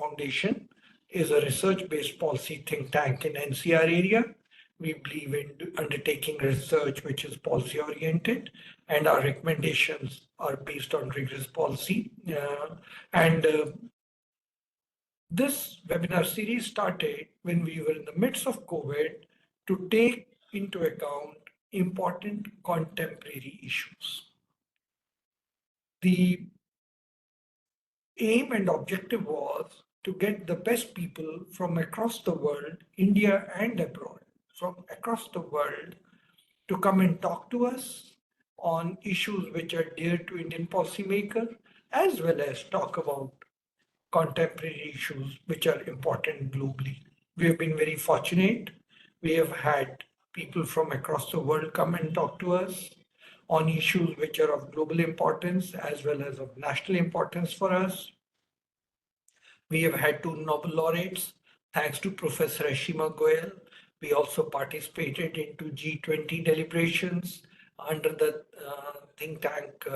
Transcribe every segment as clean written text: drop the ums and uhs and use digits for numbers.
Foundation is a research-based policy think tank in NCR area. We believe in undertaking research which is policy-oriented, and our recommendations are based on rigorous policy. And This webinar series started when we were in the midst of COVID to take into account important contemporary issues. The aim and objective was to get the best people from across the world, India and abroad, from across the world, to come and talk to us on issues which are dear to Indian policymakers, as well as talk about contemporary issues which are important globally. We have been very fortunate. We have had people from across the world come and talk to us on issues which are of global importance as well as of national importance for us. We have had 2 Nobel laureates, thanks to Professor Ashima Goyal. We also participated into G20 deliberations under the think tank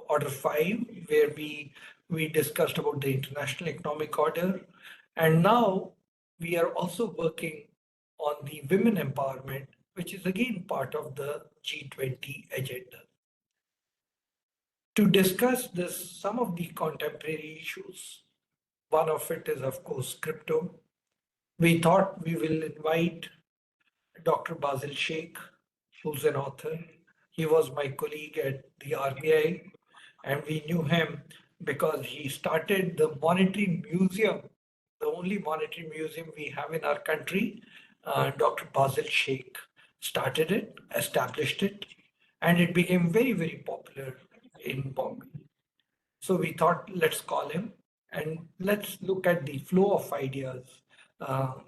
Order 5, where we discussed about the international economic order. And now we are also working on the women empowerment, which is again part of the G20 agenda. To discuss some of the contemporary issues, one of it is, of course, crypto. We thought we will invite Dr. Bazil Shaikh, who's an author. He was my colleague at the RBI, and we knew him because he started the Monetary Museum, the only monetary museum we have in our country. Dr. Bazil Shaikh started it, established it, and it became very, very popular in Bombay. So we thought, let's call him and let's look at the flow of ideas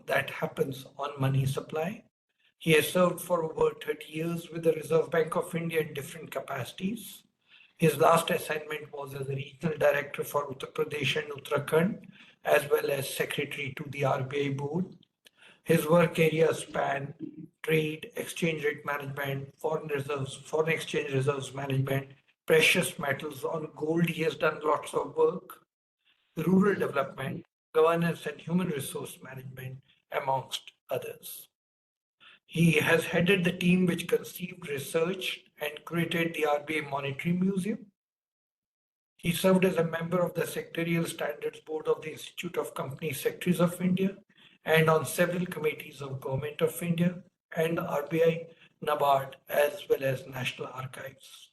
that happens on money supply. He has served for over 30 years with the Reserve Bank of India in different capacities. His last assignment was as a regional director for Uttar Pradesh and Uttarakhand, as well as secretary to the RBI board. His work areas span trade, exchange rate management, foreign reserves, foreign exchange reserves management, precious metals. On gold, he has done lots of work, rural development, governance and human resource management, amongst others. He has headed the team which conceived, researched, and created the RBI Monetary Museum. He served as a member of the Secretarial Standards Board of the Institute of Company Secretaries of India and on several committees of Government of India and RBI, NABARD, as well as National Archives.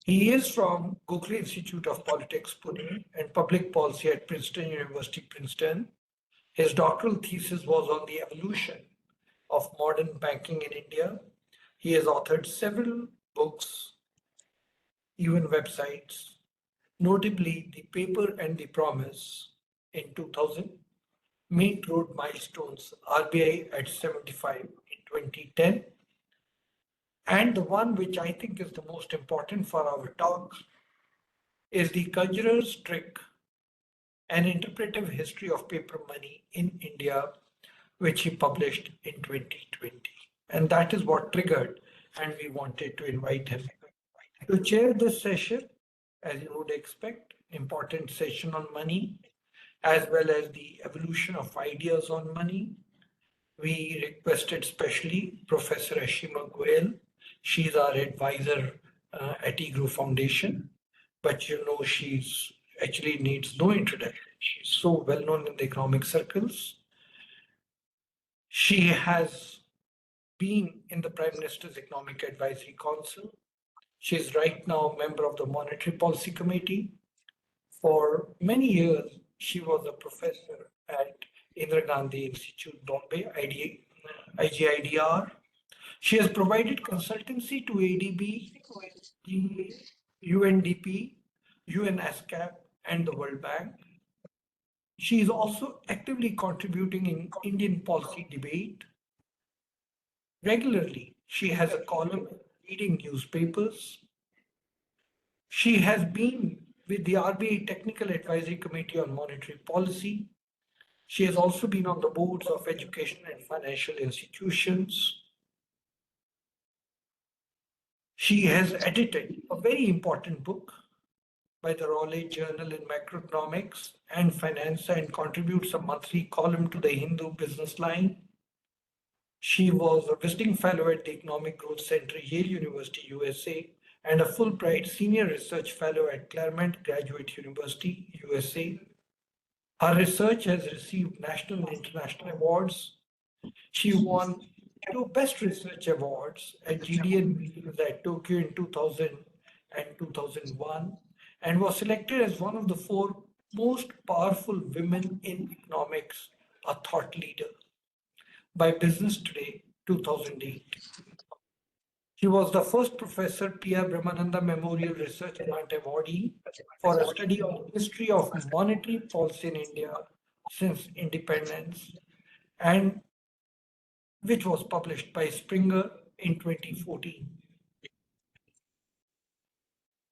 He is from Gokhale Institute of Politics, Pune, and Public Policy at Princeton University, Princeton. His doctoral thesis was on the evolution of modern banking in India. He has authored several books, even websites, notably The Paper and the Promise in 2000, Meet Road Milestones, RBI at 75 in 2010, and the one which I think is the most important for our talk is The Conjurer's Trick, an interpretive history of paper money in India, which he published in 2020. And that is what triggered, and we wanted to invite him to chair this session, as you would expect, important session on money, as well as the evolution of ideas on money. We requested specially Professor Ashima Goyal. She's our advisor at EGROW Foundation, but you know, she's actually needs no introduction. She's so well known in the economic circles. She has been in the Prime Minister's Economic Advisory Council. She is right now a member of the Monetary Policy Committee. For many years, she was a professor at Indira Gandhi Institute, Bombay, IGIDR. She has provided consultancy to ADB, UNDP, UNASCAP, and the World Bank. She is also actively contributing in Indian policy debate. Regularly, she has a column reading newspapers. She has been with the RBI Technical Advisory Committee on Monetary Policy. She has also been on the boards of education and financial institutions. She has edited a very important book by the Raleigh Journal in Macroeconomics and Finance and contributes a monthly column to the Hindu Business Line. She was a visiting fellow at the Economic Growth Center, Yale University, USA, and a Fulbright Senior Research Fellow at Claremont Graduate University, USA. Her research has received national and international awards. She won 2 Best Research Awards at GDN meetings at Tokyo in 2000 and 2001, and was selected as one of the 4 most powerful women in economics, a thought leader, by Business Today 2008. She was the first Professor P.R. Brahmananda Memorial Research Grant awardee for a study on the history of monetary policy in India since independence, and which was published by Springer in 2014.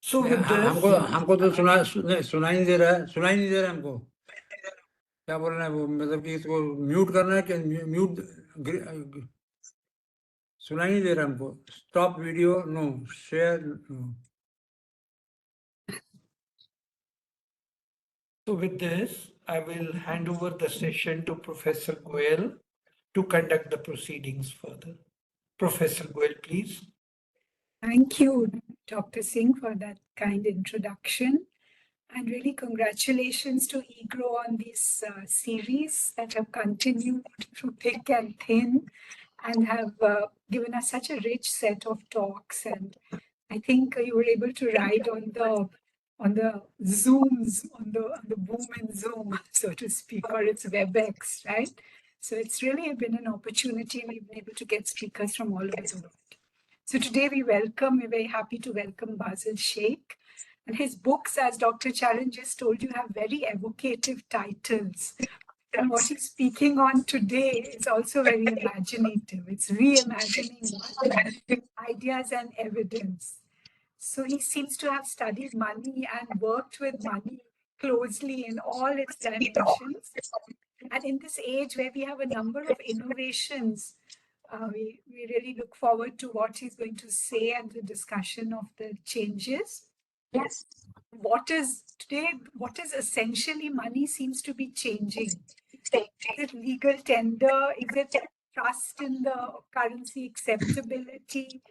So with हमको this, हमको तो सुनाई नहीं दे रहा है, सुनाई नहीं दे रहा है हमको। क्या बोल रहे हैं वो, मतलब कि इसको म्यूट करना है कि म्यूट, सुनाई नहीं दे रहा हमको। Stop video, no, share, no. So with this, I will hand over the session to Professor Goyal to conduct the proceedings further. Professor Goyal, please. Thank you, Dr. Singh, for that kind introduction. And really congratulations to EGROW on this series that have continued through thick and thin and have given us such a rich set of talks. And I think you were able to ride on the Zooms, on the boom and Zoom, so to speak, or it's WebEx, right? So it's really been an opportunity. We've been able to get speakers from all over the world. So today we're very happy to welcome Bazil Shaikh. And his books, as Dr. Charan just told you, have very evocative titles. And what he's speaking on today is also very imaginative. It's reimagining money, ideas and evidence. So he seems to have studied money and worked with money closely in all its dimensions. And in this age where we have a number of innovations, we really look forward to what he's going to say and the discussion of the changes. Yes. What is essentially money seems to be changing. Is it legal tender? Is it trust in the currency acceptability?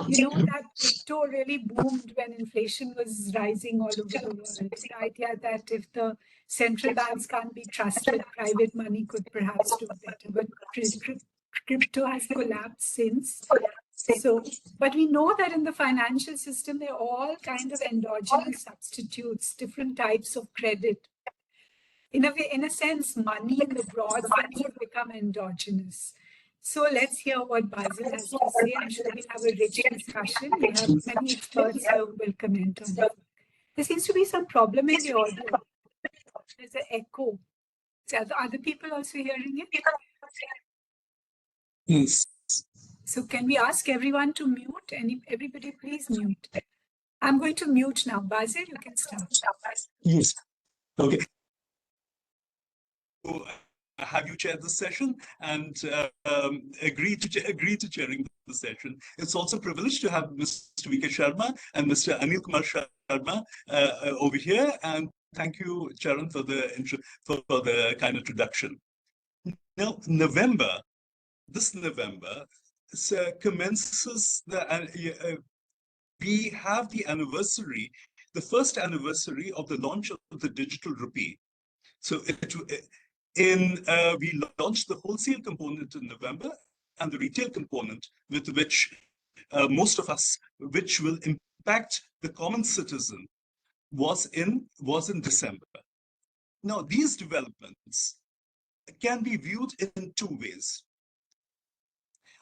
You know that crypto really boomed when inflation was rising all over the world. The idea that if the central banks can't be trusted, private money could perhaps do better. But crypto has collapsed since. So, but we know that in the financial system, there are all kinds of endogenous substitutes, different types of credit. In a sense, money in the broad sense has become endogenous. So let's hear what Bazil has to say. I'm sure we'll have a rich discussion. We have many experts here who will comment on it. There seems to be some problem in the audio. There's an echo. So are the other people also hearing it? Yes. So can we ask everyone to mute? Everybody please mute. I'm going to mute now. Bazil, you can start. Yes. Okay. So, have you chaired the session and agree to chairing the session. It's also a privilege to have Mr. V.K. Sharma and Mr. Anil Kumar Sharma over here. And thank you, Charan, for the kind introduction. Now, this November, commences we have the anniversary, the first anniversary of the launch of the digital rupee. So we launched the wholesale component in November and the retail component with which most of us, which will impact the common citizen, was in December. Now, these developments can be viewed in 2 ways.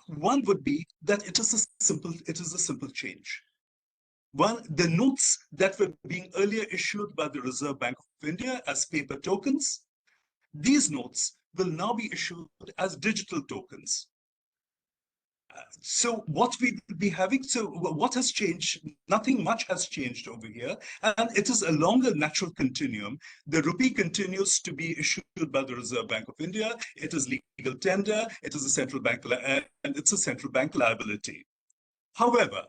One would be that it is a simple change. One, the notes that were being earlier issued by the Reserve Bank of India as paper tokens, these notes will now be issued as digital tokens. So what we will be having, what has changed? Nothing much has changed over here, and it is along a natural continuum. The rupee continues to be issued by the Reserve Bank of India. It is legal tender. It is a central bank, and it's a central bank liability. However,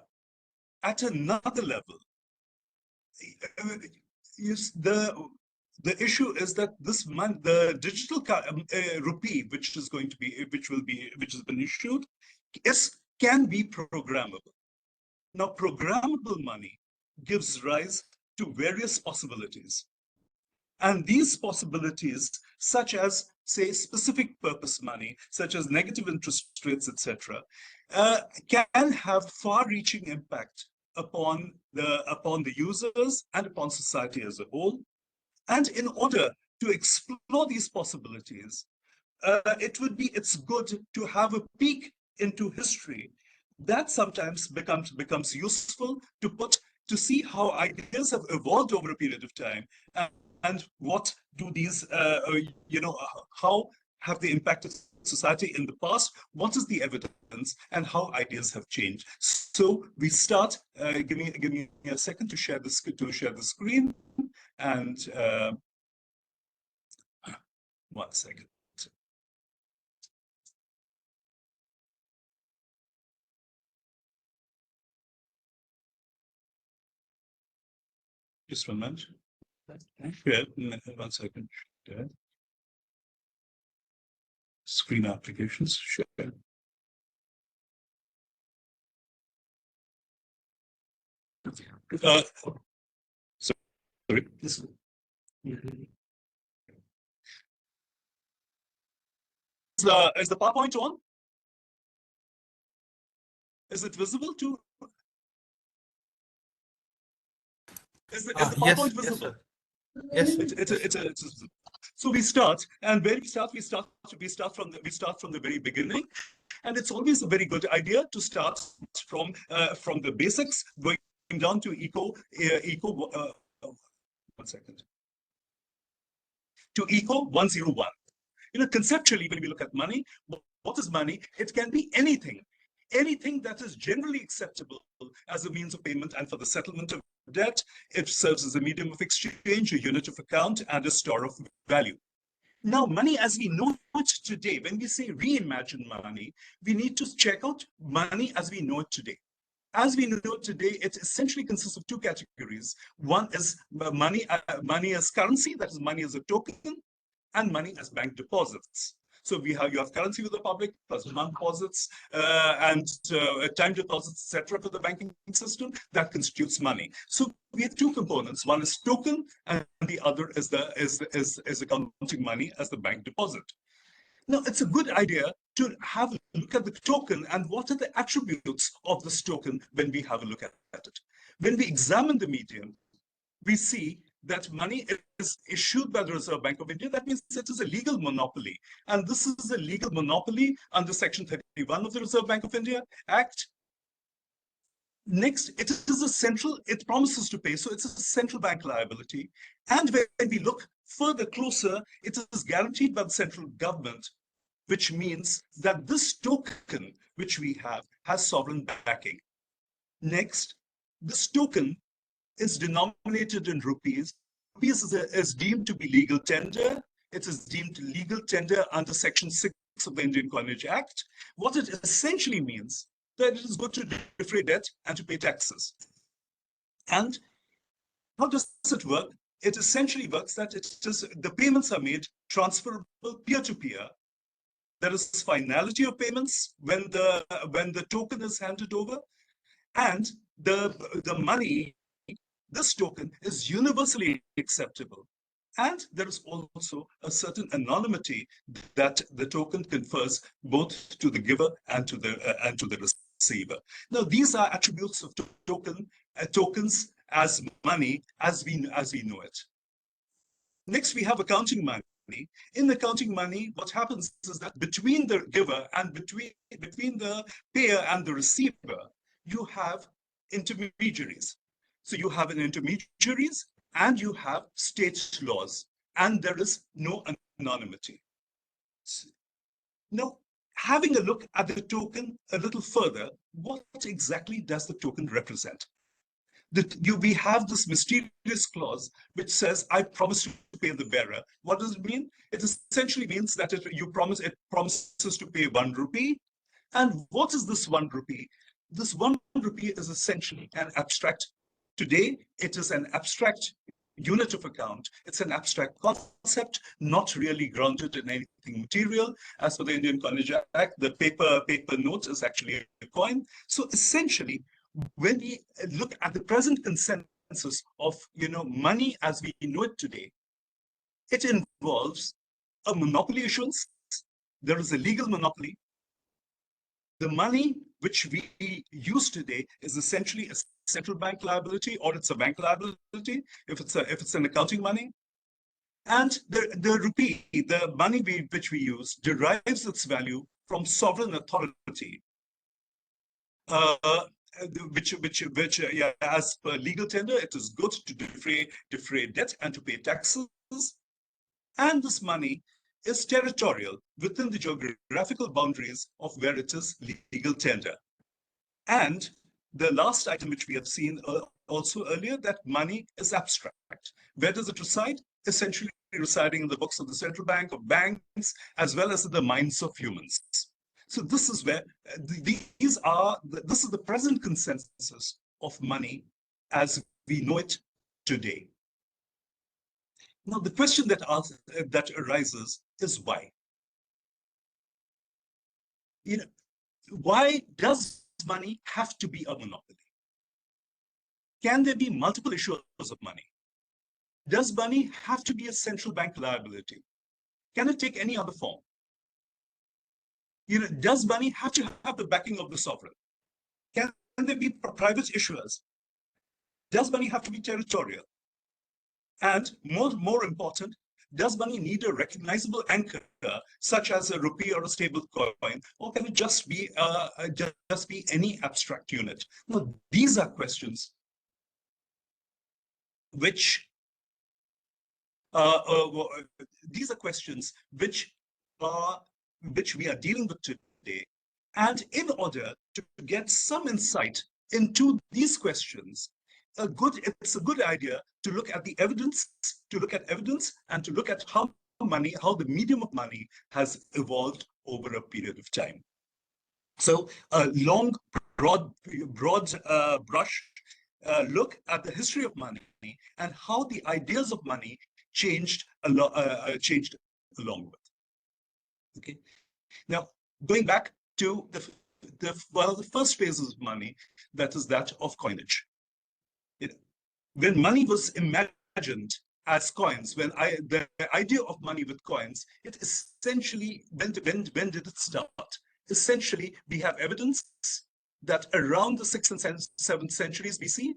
at another level, the issue is that this month the digital rupee, which has been issued, can be programmable. Now, programmable money gives rise to various possibilities. And these possibilities, such as, say, specific purpose money, such as negative interest rates, etc., can have far-reaching impact upon the users and upon society as a whole. And in order to explore these possibilities, it's good to have a peek into history. That sometimes becomes useful to see how ideas have evolved over a period of time, and what do these, how have they impacted society in the past? What is the evidence, and how ideas have changed? So we start. Give me a second to share the screen, and 1 second. Just 1 minute. Yeah, 1 second. Yeah. Screen applications. Sure. Sorry. Is the PowerPoint on? Is it visible too? Is the PowerPoint visible? Yes. It's so we start, and where we start from the very beginning, and it's always a very good idea to start from the basics, going down to eco 1 second, to eco 101. Conceptually, when we look at money, what is money? It can be anything that is generally acceptable as a means of payment and for the settlement of debt. It serves as a medium of exchange, a unit of account, and a store of value. Now, money as we know it today, when we say reimagine money, we need to check out money as we know it today. As we know it today, it essentially consists of 2 categories. One is money as currency, that is money as a token, and money as bank deposits. So you have currency with the public, plus demand deposits and time deposits, etc., for the banking system that constitutes money. So we have 2 components. One is token, and the other is accounting money as the bank deposit. Now, it's a good idea to have a look at the token and what are the attributes of this token when we have a look at it. When we examine the medium, we see that money is issued by the Reserve Bank of India. That means it is a legal monopoly. And this is a legal monopoly under Section 31 of the Reserve Bank of India Act. Next, it promises to pay, so it's a central bank liability. And when we look further closer, it is guaranteed by the central government, which means that this token, which we have, has sovereign backing. Next, this token is denominated in rupees. Rupees is deemed to be legal tender. It is deemed legal tender under Section 6 of the Indian Coinage Act. What it essentially means that it is good to defray debt and to pay taxes. And how does it work? It essentially works that the payments are made transferable peer-to-peer. There is finality of payments when the token is handed over, and the money, this token, is universally acceptable. And there is also a certain anonymity that the token confers both to the giver and to the receiver. Now, these are attributes of tokens as money as we know it. Next, we have accounting money. In accounting money, what happens is that between the giver and between the payer and the receiver, you have intermediaries. So you have an intermediaries and you have state laws, and there is no anonymity. Now, having a look at the token a little further, what exactly does the token represent? We have this mysterious clause which says, I promise to pay the bearer. What does it mean? It essentially means that it promises to pay 1 rupee. And what is this 1 rupee? This 1 rupee is essentially an abstract. Today, it is an abstract unit of account. It's an abstract concept, not really grounded in anything material. As for the Indian Coinage Act, the paper note is actually a coin. So essentially, when we look at the present consensus of money as we know it today, it involves a monopoly issuance. There is a legal monopoly. The money which we use today is essentially a central bank liability, or it's a bank liability if it's an accounting money. And the rupee, the money which we use, derives its value from sovereign authority, which as per legal tender, it is good to defray debt and to pay taxes. And this money is territorial within the geographical boundaries of where it is legal tender. And the last item which we have seen also earlier, that money is abstract. Where does it reside? Essentially residing in the books of the central bank, of banks, as well as in the minds of humans. So this is where this is the present consensus of money as we know it today. Now, the question that arises is why? Why does money have to be a monopoly? Can there be multiple issuers of money? Does money have to be a central bank liability? Can it take any other form? Does money have to have the backing of the sovereign? Can there be private issuers? Does money have to be territorial? And more important, does money need a recognizable anchor, such as a rupee or a stable coin, or can it just be any abstract unit? No, these are questions which which we are dealing with today. And in order to get some insight into these questions, it's a good idea to look at the evidence, and to look at how the medium of money has evolved over a period of time. So a long, broad brush look at the history of money and how the ideas of money changed along with. Okay. Now, going back to the first phases of money, that is that of coinage. When money was imagined as coins, the idea of money with coins, it essentially, when did it start? Essentially, we have evidence that around the 6th and 7th centuries BC,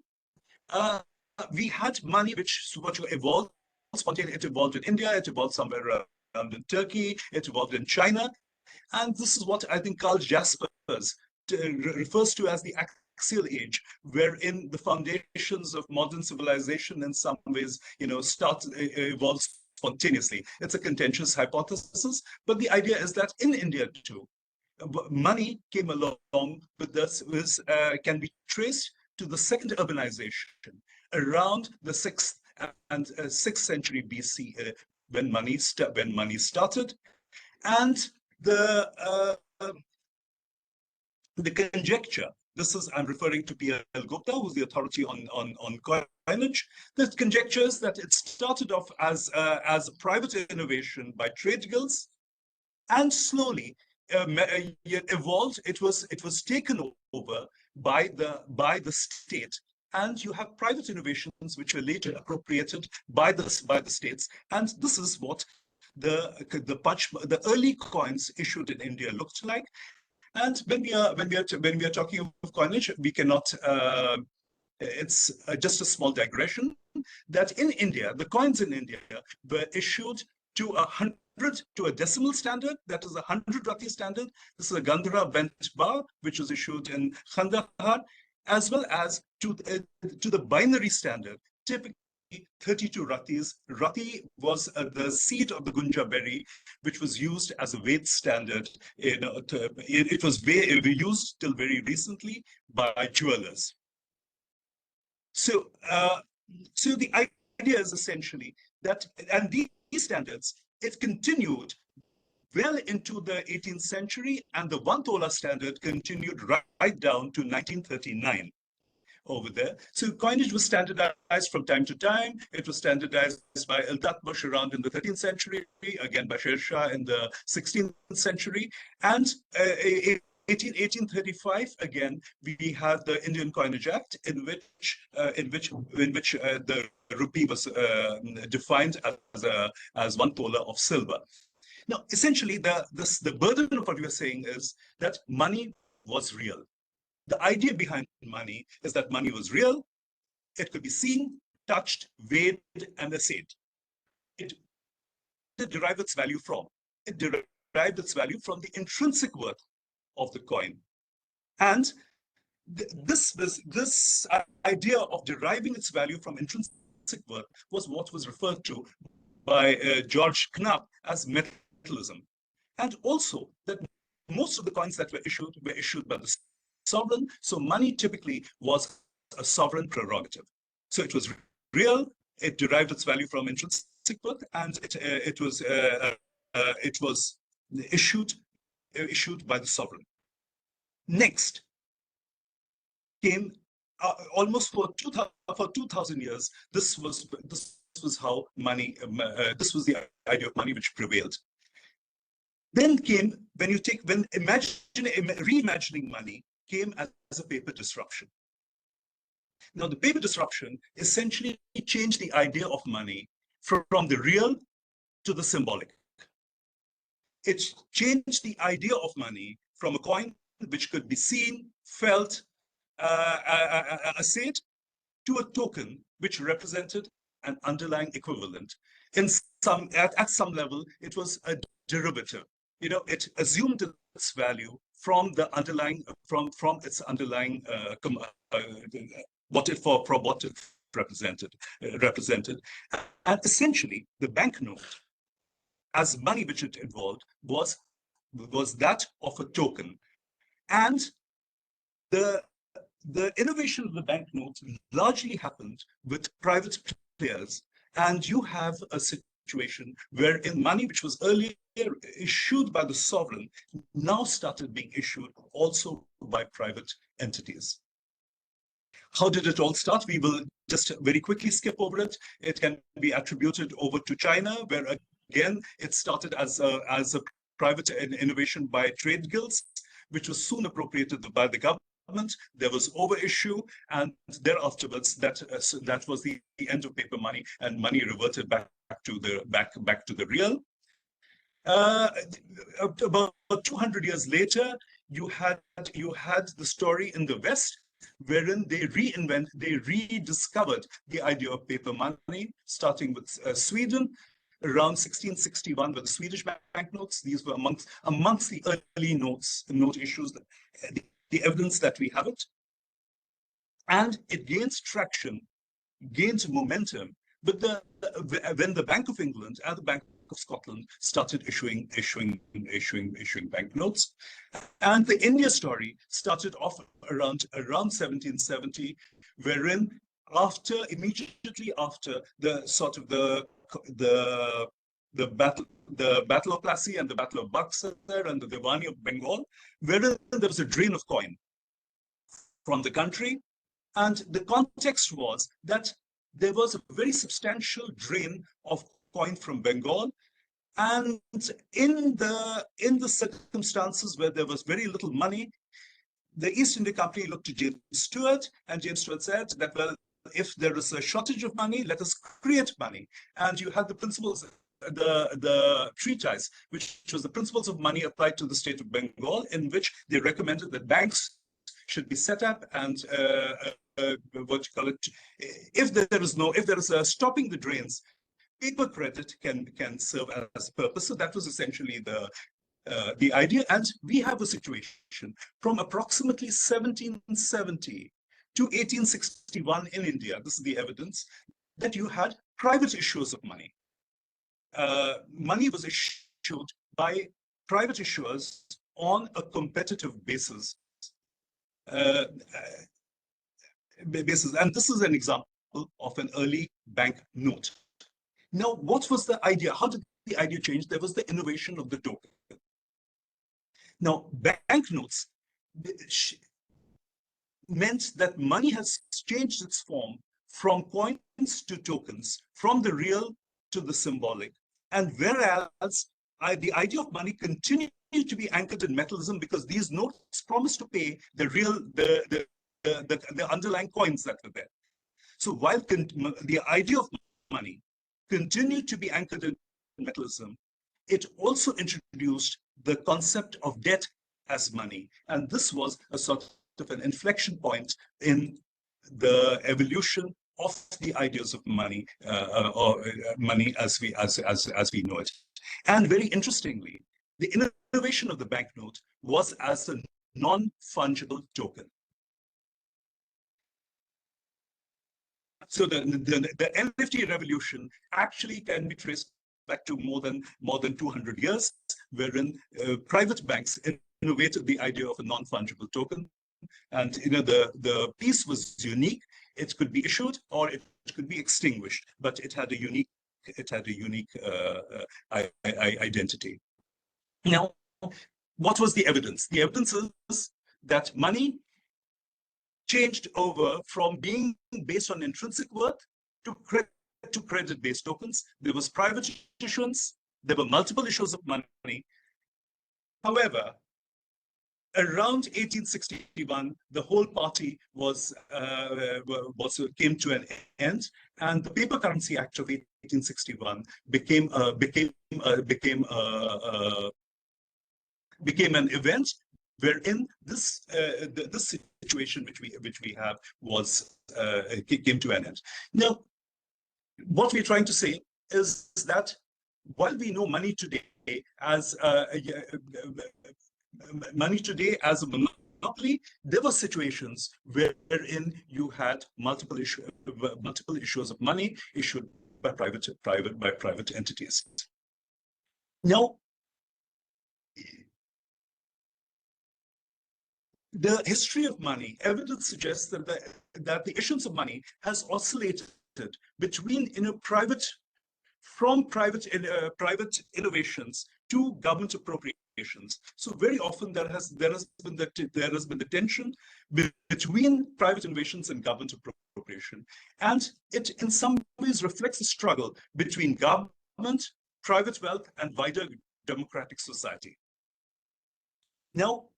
we had money which evolved spontaneously. It evolved in India, it evolved somewhere around in Turkey, it evolved in China. And this is what I think Karl Jaspers refers to as the axial age, wherein the foundations of modern civilization in some ways, evolved spontaneously. It's a contentious hypothesis, but the idea is that in India too, money came along with this, can be traced to the second urbanization around the 6th and 6th century BC, when money started, and the conjecture. I'm referring to P.L. Gupta, who's the authority on coinage. The conjecture is that it started off as a private innovation by trade guilds, and slowly it evolved. It was taken over by the state, and you have private innovations which were later appropriated by the states. And this is what the early coins issued in India looked like. And when we are talking of coinage, we cannot. It's just a small digression that in India, the coins in India were issued to a decimal standard, that is a 100 rati standard. This is a Gandhara bent bar, which was issued in Kandahar, as well as to the binary standard, typically 32 ratis. Rati was the seed of the gunja berry, which was used as a weight standard. It was used till very recently by jewelers. So the idea is essentially that, and these standards, it continued well into the 18th century, and the 1 tola standard continued right down to 1939. over there. So coinage was standardized from time to time. It was standardized by Iltutmish around in the 13th century, again by Sher Shah in the 16th century. And 1835, again, we have the Indian Coinage Act, in which the rupee was defined as 1 tola of silver. Now, essentially, the burden of what we are saying is that money was real. The idea behind money is that money was real. It could be seen, touched, weighed, and assayed. It derived its value from. It derived its value from the intrinsic worth of the coin. And this idea of deriving its value from intrinsic worth was what was referred to by George Knapp as metallism. And also that most of the coins that were issued by the sovereign. So money typically was a sovereign prerogative. So it was real, it derived its value from intrinsic worth, and it was issued by the sovereign. Next came almost for 2,000 years. This was how money. This was the idea of money which prevailed. Then came reimagining money came as a paper disruption. Now, the paper disruption essentially changed the idea of money from the real to the symbolic. It changed the idea of money from a coin which could be seen, felt, assayed, to a token which represented an underlying equivalent. At some level, it was a derivative. It assumed its value from the underlying, from its underlying what it represented. And essentially, the banknote, as money which it involved, was that of a token. And the innovation of the banknote largely happened with private players. And you have a situation wherein money which was earlier issued by the sovereign now started being issued also by private entities. How did it all start? We will just very quickly skip over it. It can be attributed over to China, where again it started as a private innovation by trade guilds, which was soon appropriated by the government. There was overissue, and thereafterwards that was the end of paper money, and money reverted back to the real. About 200 years later, you had the story in the West, wherein they rediscovered the idea of paper money, starting with Sweden around 1661 with the Swedish banknotes. These were amongst the early note issues, the evidence that we have it. And it gains traction, gains momentum, but when the Bank of England and the Bank of Scotland started issuing banknotes. And the India story started off around 1770, wherein immediately after the Battle of Plassey and the Battle of Buxar and the Diwani of Bengal, wherein there was a drain of coin from the country. And the context was that there was a very substantial drain of coin from Bengal. And in the circumstances where there was very little money, the East India Company looked to James Stewart, and James Stewart said that, well, if there is a shortage of money, let us create money. And you had the principles, the treatise, which was the principles of money applied to the state of Bengal, in which they recommended that banks should be set up, and if there is a stopping the drains, paper credit can serve as a purpose. So that was essentially the idea. And we have a situation from approximately 1770 to 1861 in India. This is the evidence that you had private issuers of money. Money was issued by private issuers on a competitive basis. And this is an example of an early bank note. Now, what was the idea? How did the idea change? There was the innovation of the token. Now, banknotes, meant that money has changed its form from coins to tokens, from the real to the symbolic. And whereas the idea of money continued to be anchored in metallism because these notes promised to pay the real, the underlying coins that were there. So while the idea of money continued to be anchored in metallism, it also introduced the concept of debt as money. And this was a sort of an inflection point in the evolution of the ideas of money, or money as we know it. And very interestingly, the innovation of the banknote was as a non-fungible token. So the NFT revolution actually can be traced back to more than 200 years, wherein private banks innovated the idea of a non-fungible token. And the piece was unique. It could be issued or it could be extinguished, but it had a unique identity. Now, what was the evidence? The evidence is that money changed over from being based on intrinsic worth to credit-based tokens. There was private issuance. There were multiple issues of money. However, around 1861, the whole party came to an end, and the Paper Currency Act of 1861 became an event wherein this situation which we have came to an end. Now, what we're trying to say is that while we know money today as a monopoly, there were situations wherein you had multiple issues of money issued by private entities. Now, the history of money, evidence suggests that the issuance of money has oscillated between private innovations to government appropriations. So very often there has been the tension between private innovations and government appropriation, and it in some ways reflects a struggle between government, private wealth, and wider democratic society. Now,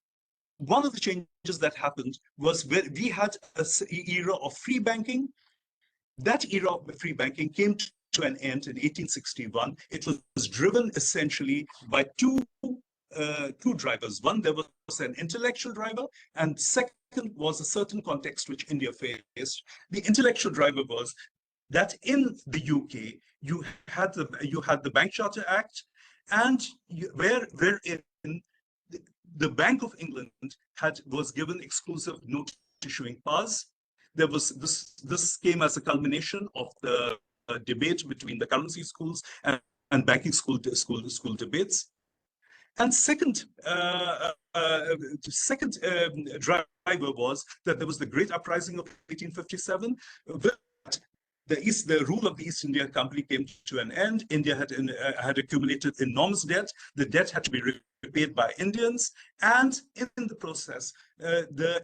one of the changes that happened was where we had an era of free banking. That era of free banking came to an end in 1861. It was driven essentially by two drivers. One, there was an intellectual driver, and second was a certain context which India faced. The intellectual driver was that in the UK you had the Bank Charter Act, and wherein the Bank of England was given exclusive note issuing powers. There was this came as a culmination of the debate between the currency schools and banking school debates. And second driver was that there was the Great Uprising of 1857. The rule of the East India Company came to an end. India had accumulated enormous debt. The debt had to be repaid by Indians, and in the process, the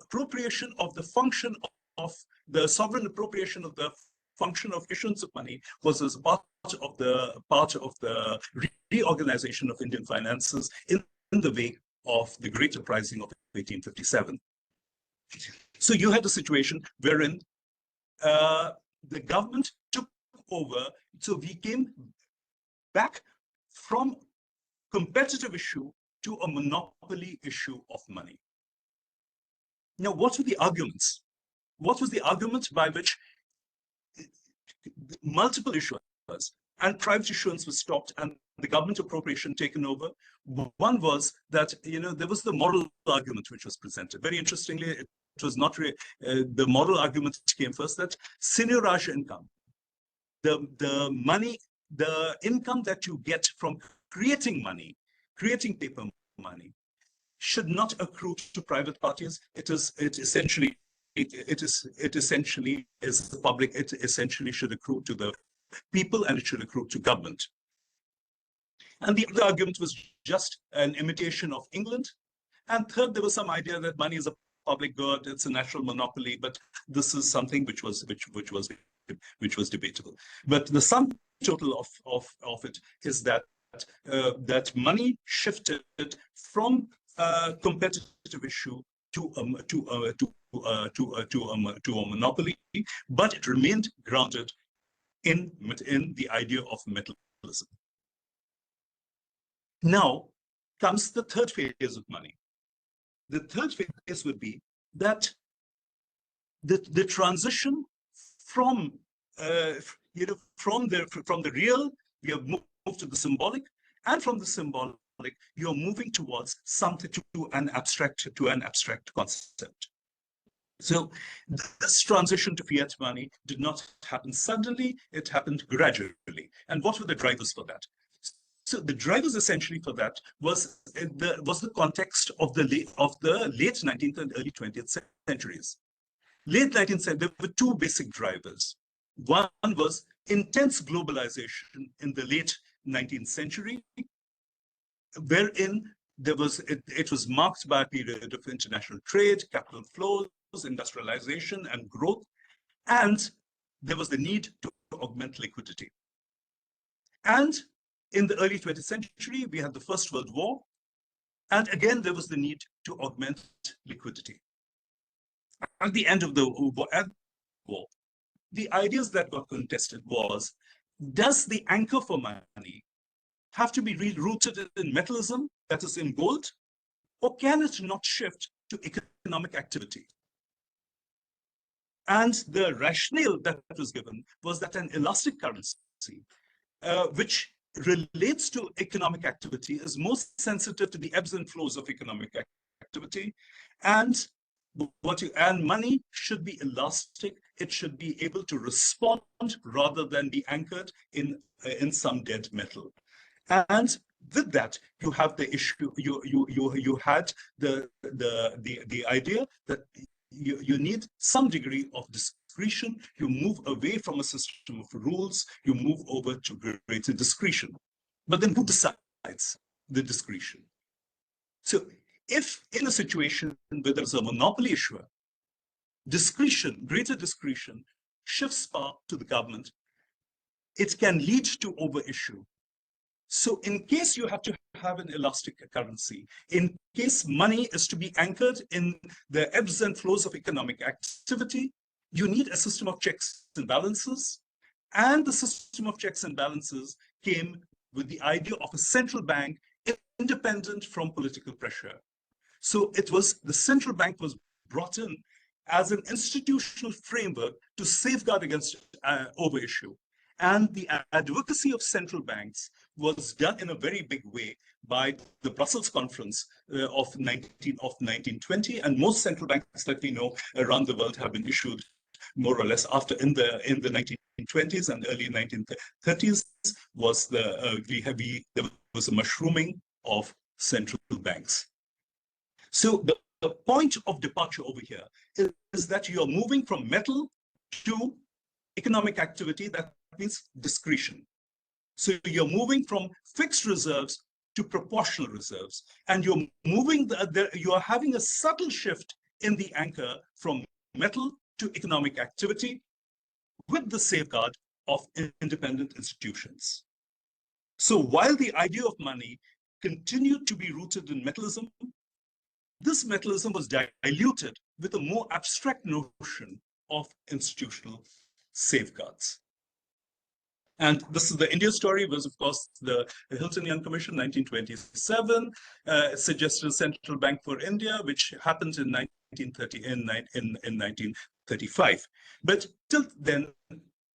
appropriation of the function of the sovereign appropriation of the function of issuance of money was as part of the reorganization of Indian finances in the wake of the Great Uprising of 1857. So you had a situation wherein the government took over. So we came back from competitive issue to a monopoly issue of money. Now, what were the arguments? What was the argument by which multiple issuers and private issuance was stopped and the government appropriation taken over? One was that there was the moral argument which was presented. Very interestingly, it was not the moral argument came first, that seigniorage income, the money, the income that you get from creating money, creating paper money, should not accrue to private parties. It essentially is public. It essentially should accrue to the people, and it should accrue to government. And the other argument was just an imitation of England. And third, there was some idea that money is a public good, it's a natural monopoly, but this is something which was debatable. But the sum total of it is that that money shifted from a competitive issue to a monopoly, but it remained grounded in the idea of metalism. Now comes the third phase of money. The third phase would be that the transition from from the real, we have moved to the symbolic, and from the symbolic, you're moving towards something, to an abstract concept. So this transition to fiat money did not happen suddenly, it happened gradually. And what were the drivers for that? So the drivers essentially for that was the context of the late 19th and early 20th centuries. Late 19th century, there were two basic drivers. One was intense globalization in the late 19th century, wherein it was marked by a period of international trade, capital flows, industrialization, and growth, and there was the need to augment liquidity. And in the early 20th century, we had the First World War, and again, there was the need to augment liquidity. At the end of the war, the ideas that got contested was, does the anchor for money have to be rooted in metalism, that is in gold, or can it not shift to economic activity? And the rationale that was given was that an elastic currency, which relates to economic activity, is most sensitive to the ebbs and flows of economic activity, and money should be elastic. It should be able to respond rather than be anchored in some dead metal. And with that, you have the issue. You had the idea that you need some degree of discretion. You move away from a system of rules. You move over to greater discretion. But then who decides the discretion? So if in a situation where there's a monopoly issuer, greater discretion shifts power to the government, it can lead to overissue. So in case you have to have an elastic currency, in case money is to be anchored in the ebbs and flows of economic activity, you need a system of checks and balances. And the system of checks and balances came with the idea of a central bank independent from political pressure. So the central bank was brought in as an institutional framework to safeguard against overissue. And the advocacy of central banks was done in a very big way by the Brussels Conference of 1920, and most central banks that we know around the world have been issued more or less after in the 1920s and early 1930s. There was a mushrooming of central banks. So the point of departure over here is that you are moving from metal to economic activity. That means discretion. So you're moving from fixed reserves to proportional reserves, and you're moving you are having a subtle shift in the anchor from metal to economic activity with the safeguard of independent institutions. So while the idea of money continued to be rooted in metalism, this metalism was diluted with a more abstract notion of institutional safeguards. And this is the India story, was of course the Hilton Young Commission, 1927, suggested a central bank for India, which happened in 1935. But till then,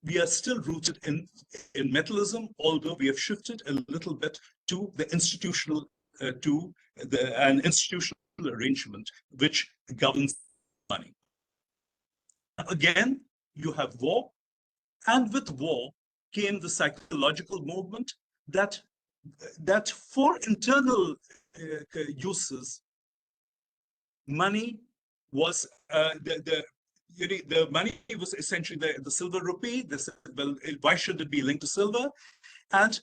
we are still rooted in metalism, although we have shifted a little bit to the institutional, an institutional arrangement which governs money. Again, you have war, and with war came the psychological movement that for internal uses, money was the money was essentially the silver rupee. They said, well, why should it be linked to silver? And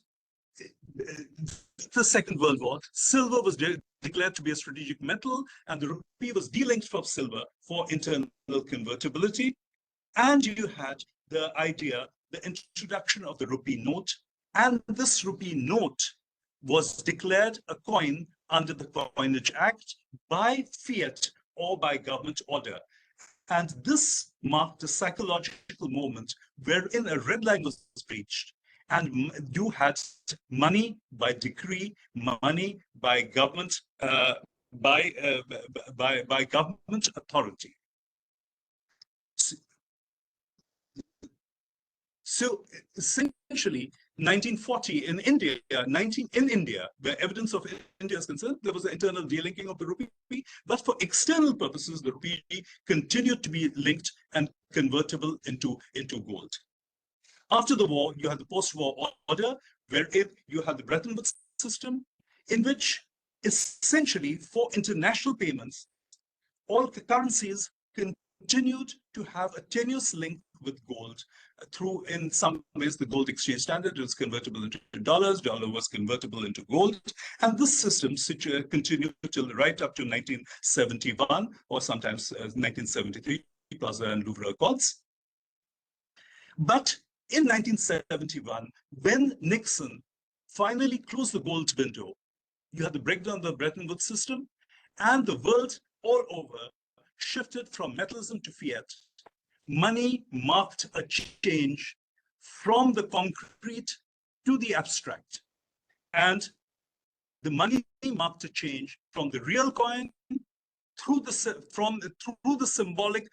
the Second World War, silver was declared to be a strategic metal, and the rupee was delinked from silver for internal convertibility. And you had the idea, the introduction of the rupee note, and this rupee note was declared a coin under the Coinage Act by fiat or by government order. And this marked a psychological moment wherein a red line was breached, and you had money by decree, money by government, by government authority. So essentially, 1940 in India, where evidence of India is concerned, there was an internal delinking of the rupee, but for external purposes, the rupee continued to be linked and convertible into gold. After the war, you had the post-war order, wherein you had the Bretton Woods system, in which essentially for international payments, all the currencies continued to have a tenuous link with gold through, in some ways, the gold exchange standard was convertible into dollars, dollar was convertible into gold, and this system continued till right up to 1971 or sometimes 1973, Plaza and Louvre Accords. But in 1971, when Nixon finally closed the gold window, you had the breakdown of the Bretton Woods system, and the world all over shifted from metallism to fiat. Money marked a change from the concrete to the abstract. And the money marked a change from the real coin through the symbolic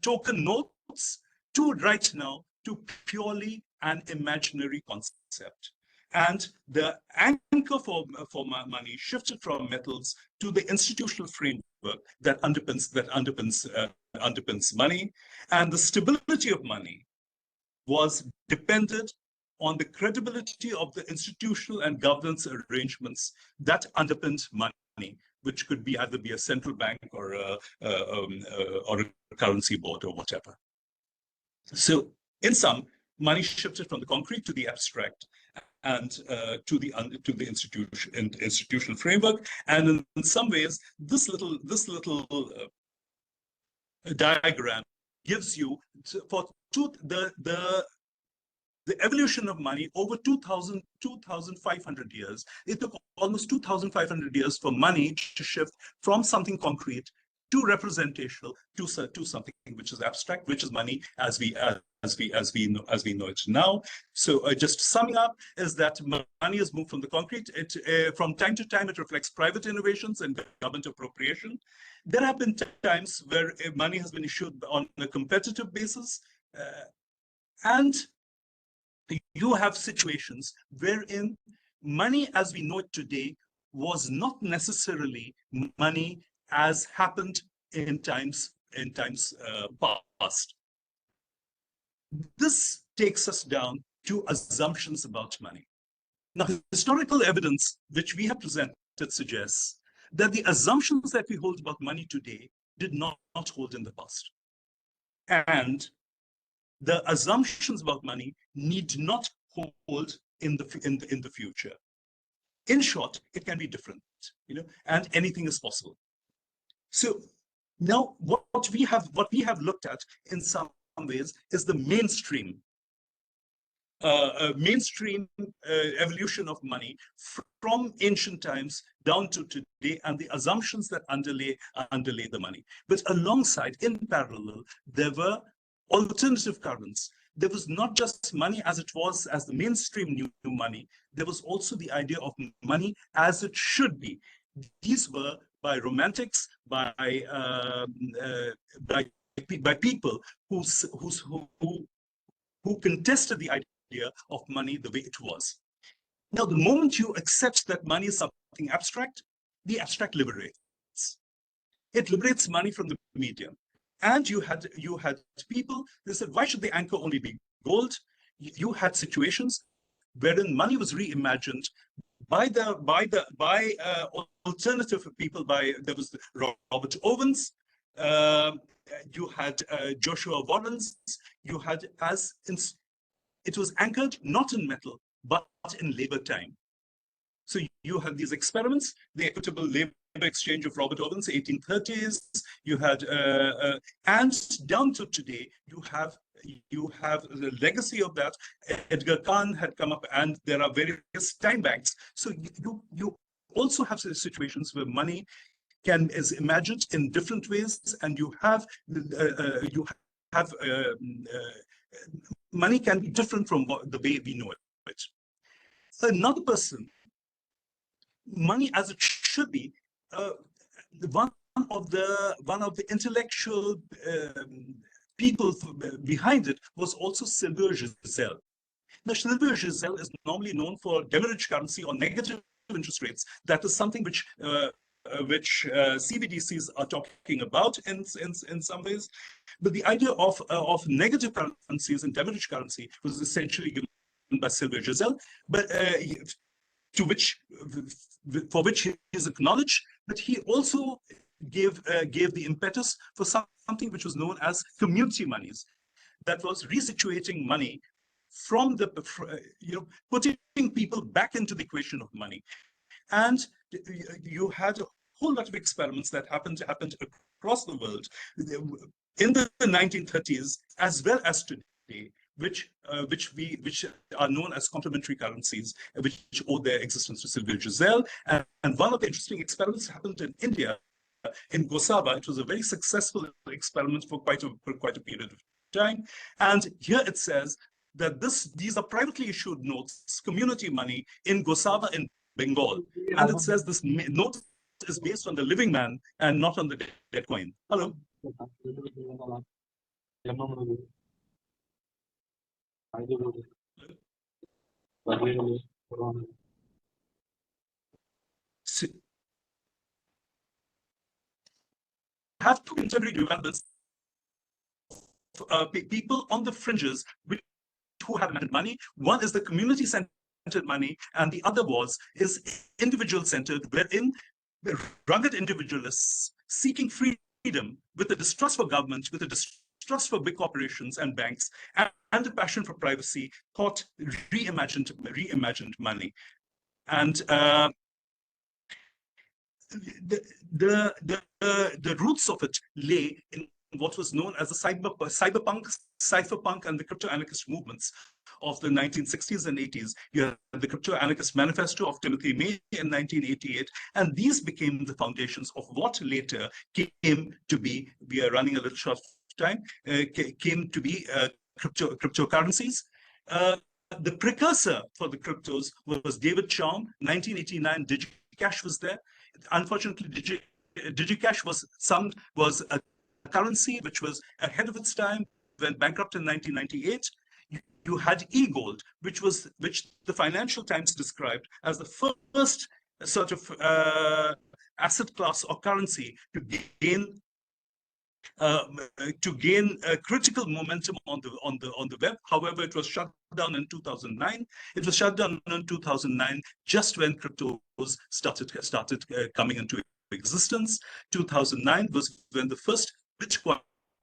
token notes to right now to purely an imaginary concept. And the anchor for money shifted from metals to the institutional framework that underpins money. And the stability of money was dependent on the credibility of the institutional and governance arrangements that underpinned money, which could be either be a central bank or a currency board or whatever. So in sum, money shifted from the concrete to the abstract, and to the institutional framework. And in some ways, this little diagram gives you the evolution of money over 2,500 years. It took almost 2,500 years for money to shift from something concrete to representational to something which is abstract, which is money as we know it now. So just summing up is that money has moved from the concrete. From time to time, it reflects private innovations and government appropriation. There have been times where money has been issued on a competitive basis, and you have situations wherein money as we know it today was not necessarily money as happened in times past. This takes us down to assumptions about money. Now, historical evidence which we have presented suggests that the assumptions that we hold about money today did not hold in the past. And the assumptions about money need not hold in the future. In short, it can be different, and anything is possible. So now what we have looked at in some ways is the mainstream evolution of money from ancient times down to today, and the assumptions that underlay the money. But alongside, in parallel, there were alternative currents. There was not just money as it was as the mainstream new money. There was also the idea of money as it should be. These were by romantics, by people who contested the idea of money the way it was. Now, the moment you accept that money is something abstract, the abstract liberates. It liberates money from the medium. And you had people, they said, why should the anchor only be gold? You had situations wherein money was reimagined by alternative people. There was Robert Owens, you had Joshua Warrens, you had it was anchored not in metal but in labor time. So you had these experiments, the equitable labor exchange of Robert Owen's 1830s. You had, and down to today, you have the legacy of that. Edgar Khan had come up, and there are various time banks. So you also have situations where money is imagined in different ways, and you have money can be different from the way we know it. Another person, money as it should be, one of the intellectual people behind it was also Sylvia Giselle. Now, Sylvia Giselle is normally known for demurrage currency or negative interest rates. That is something which CBDCs are talking about in some ways. But the idea of negative currencies and demurrage currency was essentially given by Sylvia Giselle, but for which he is acknowledged, but he also gave the impetus for something which was known as community monies, that was resituating money from the, putting people back into the equation of money. And you had a whole lot of experiments that happened across the world in the 1930s as well as today, which are known as complementary currencies, which owe their existence to Sylvia Giselle. And one of the interesting experiments happened in India, in Gosaba. It was a very successful experiment for quite a period of time. And here it says that these are privately issued notes, community money in Gosaba in Bengal. And it says this note is based on the living man and not on the dead coin. Hello. So, have two contemporary developments. People on the fringes who have money. One is the community-centered money, and the other is individual-centered, wherein the rugged individualists seeking freedom with a distrust for government, with a distrust for big corporations and banks, and a passion for privacy, thought reimagined money. And the roots of it lay in what was known as the cypherpunk, and the crypto-anarchist movements of the 1960s and 80s. You had the Crypto-Anarchist Manifesto of Timothy May in 1988, and these became the foundations of what later came to be, we are running a little short of time, came to be cryptocurrencies. The precursor for the cryptos was David Chaum, 1989, DigiCash was there. Unfortunately, DigiCash was a currency which was ahead of its time, went bankrupt in 1998. You had e-gold, which the Financial Times described as the first sort of asset class or currency to gain critical momentum on the web. However, it was shut down in 2009. It was shut down in 2009, just when cryptos started coming into existence. 2009 was when the first Bitcoin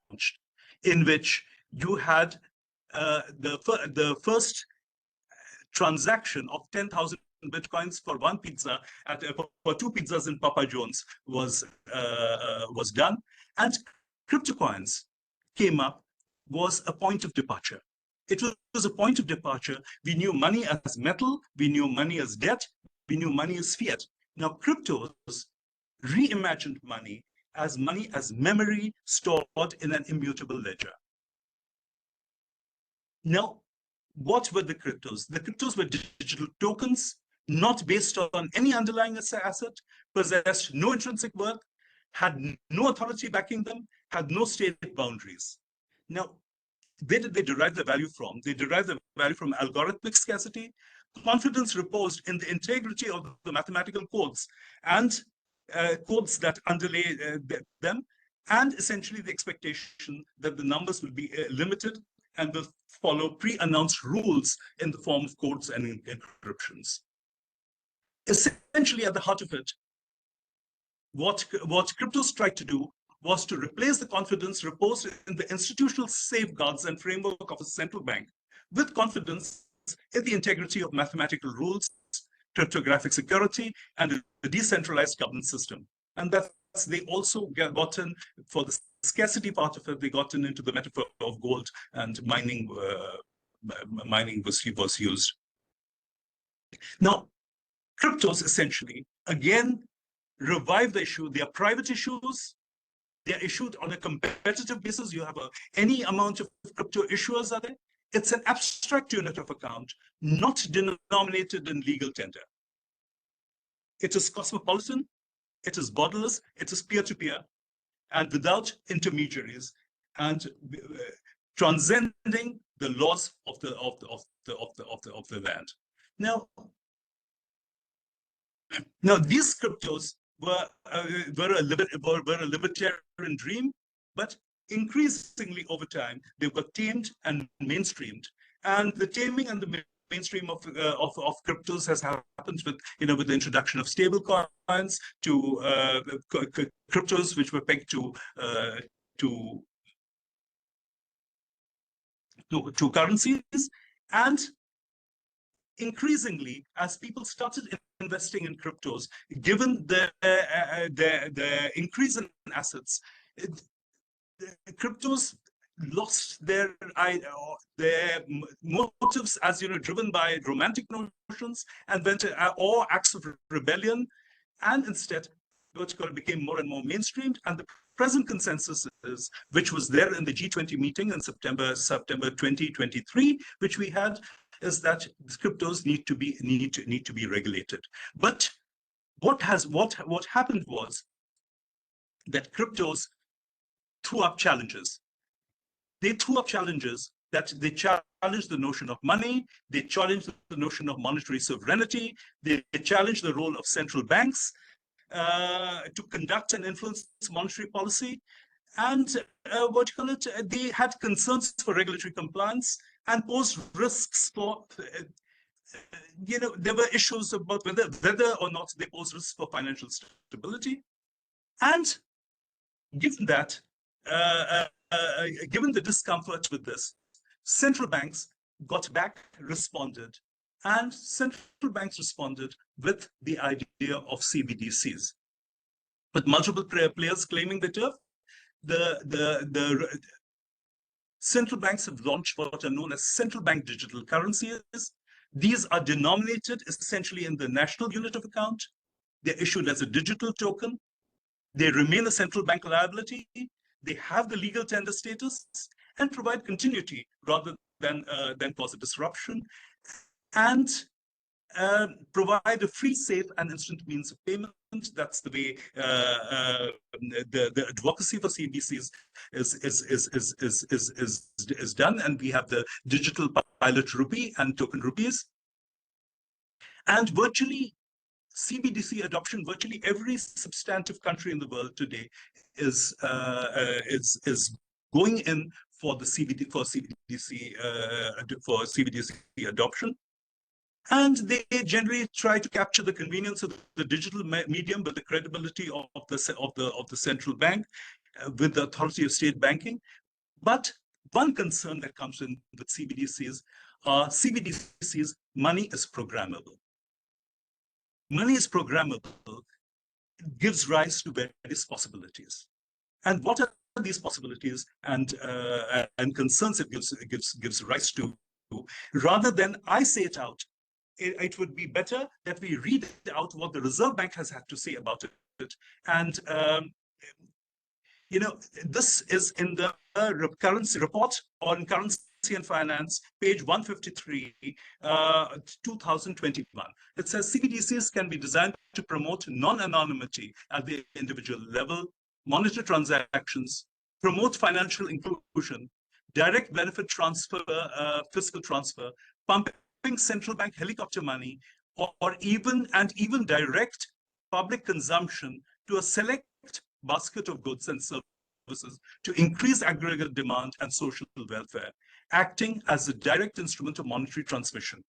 launched, in which you had the first transaction of 10,000 Bitcoins for one pizza for two pizzas in Papa John's was done, and crypto coins came up, was a point of departure. It was a point of departure. We knew money as metal, we knew money as debt, we knew money as fiat. Now cryptos reimagined money as memory stored in an immutable ledger. Now, what were the cryptos? The cryptos were digital tokens, not based on any underlying asset, possessed no intrinsic worth, had no authority backing them, had no stated boundaries. Now, where did they derive the value from? They derived the value from algorithmic scarcity, confidence reposed in the integrity of the mathematical codes and codes that underlay them, and essentially the expectation that the numbers will be limited and will follow pre-announced rules in the form of codes and encryptions. Essentially, at the heart of it, what cryptos tried to do was to replace the confidence reposed in the institutional safeguards and framework of a central bank with confidence in the integrity of mathematical rules, cryptographic security, and a decentralized governance system. And that's, they also gotten, for the scarcity part of it, they gotten into the metaphor of gold, and mining was used. Now, cryptos essentially, again, revive the issue. They are private issues. They are issued on a competitive basis. You have any amount of crypto issuers are there. It's an abstract unit of account, not denominated in legal tender. It is cosmopolitan, it is borderless, it is peer-to-peer, and without intermediaries, and transcending the laws of the land. Now these cryptos were a libertarian dream, but increasingly over time they were tamed and mainstreamed. And the taming and the mainstream of cryptos has happened with the introduction of stable coins, to cryptos which were pegged to currencies. And increasingly, as people started investing in cryptos, given the increase in assets, cryptos lost their motives as driven by romantic notions, and went or acts of rebellion, and instead became more and more mainstreamed. And the present consensus is, which was there in the G20 meeting in September 2023, which we had, is that cryptos need to be regulated. But what happened was that cryptos threw up challenges. They threw up challenges that they challenged the notion of money, they challenged the notion of monetary sovereignty, they challenged the role of central banks to conduct and influence monetary policy, and they had concerns for regulatory compliance and posed risks for, there were issues about whether or not they pose risks for financial stability. And given that, given the discomfort with this, central banks responded, and central banks responded with the idea of CBDCs, with multiple players claiming the turf. The central banks have launched what are known as central bank digital currencies. These are denominated essentially in the national unit of account. They're issued as a digital token. They remain a central bank liability. They have the legal tender status and provide continuity rather than cause a disruption, and provide a free, safe, and instant means of payment. That's the way the advocacy for CBDCs is done. And we have the digital pilot rupee and token rupees. And virtually CBDC adoption, virtually every substantive country in the world today is going in for the CBDC adoption. And they generally try to capture the convenience of the digital medium with the credibility of the central bank, with the authority of state banking. But one concern that comes in with CBDCs, money is programmable. Money is programmable, it gives rise to various possibilities. And what are these possibilities and concerns it gives rise to? Rather than I say it out, it would be better that we read out what the Reserve Bank has had to say about it. And this is in the currency report on currency and finance, page 153, 2021. It says CBDCs can be designed to promote non-anonymity at the individual level, monitor transactions, promote financial inclusion, direct benefit transfer, fiscal transfer, pumping central bank helicopter money, or even direct public consumption to a select basket of goods and services to increase aggregate demand and social welfare, acting as a direct instrument of monetary transmission.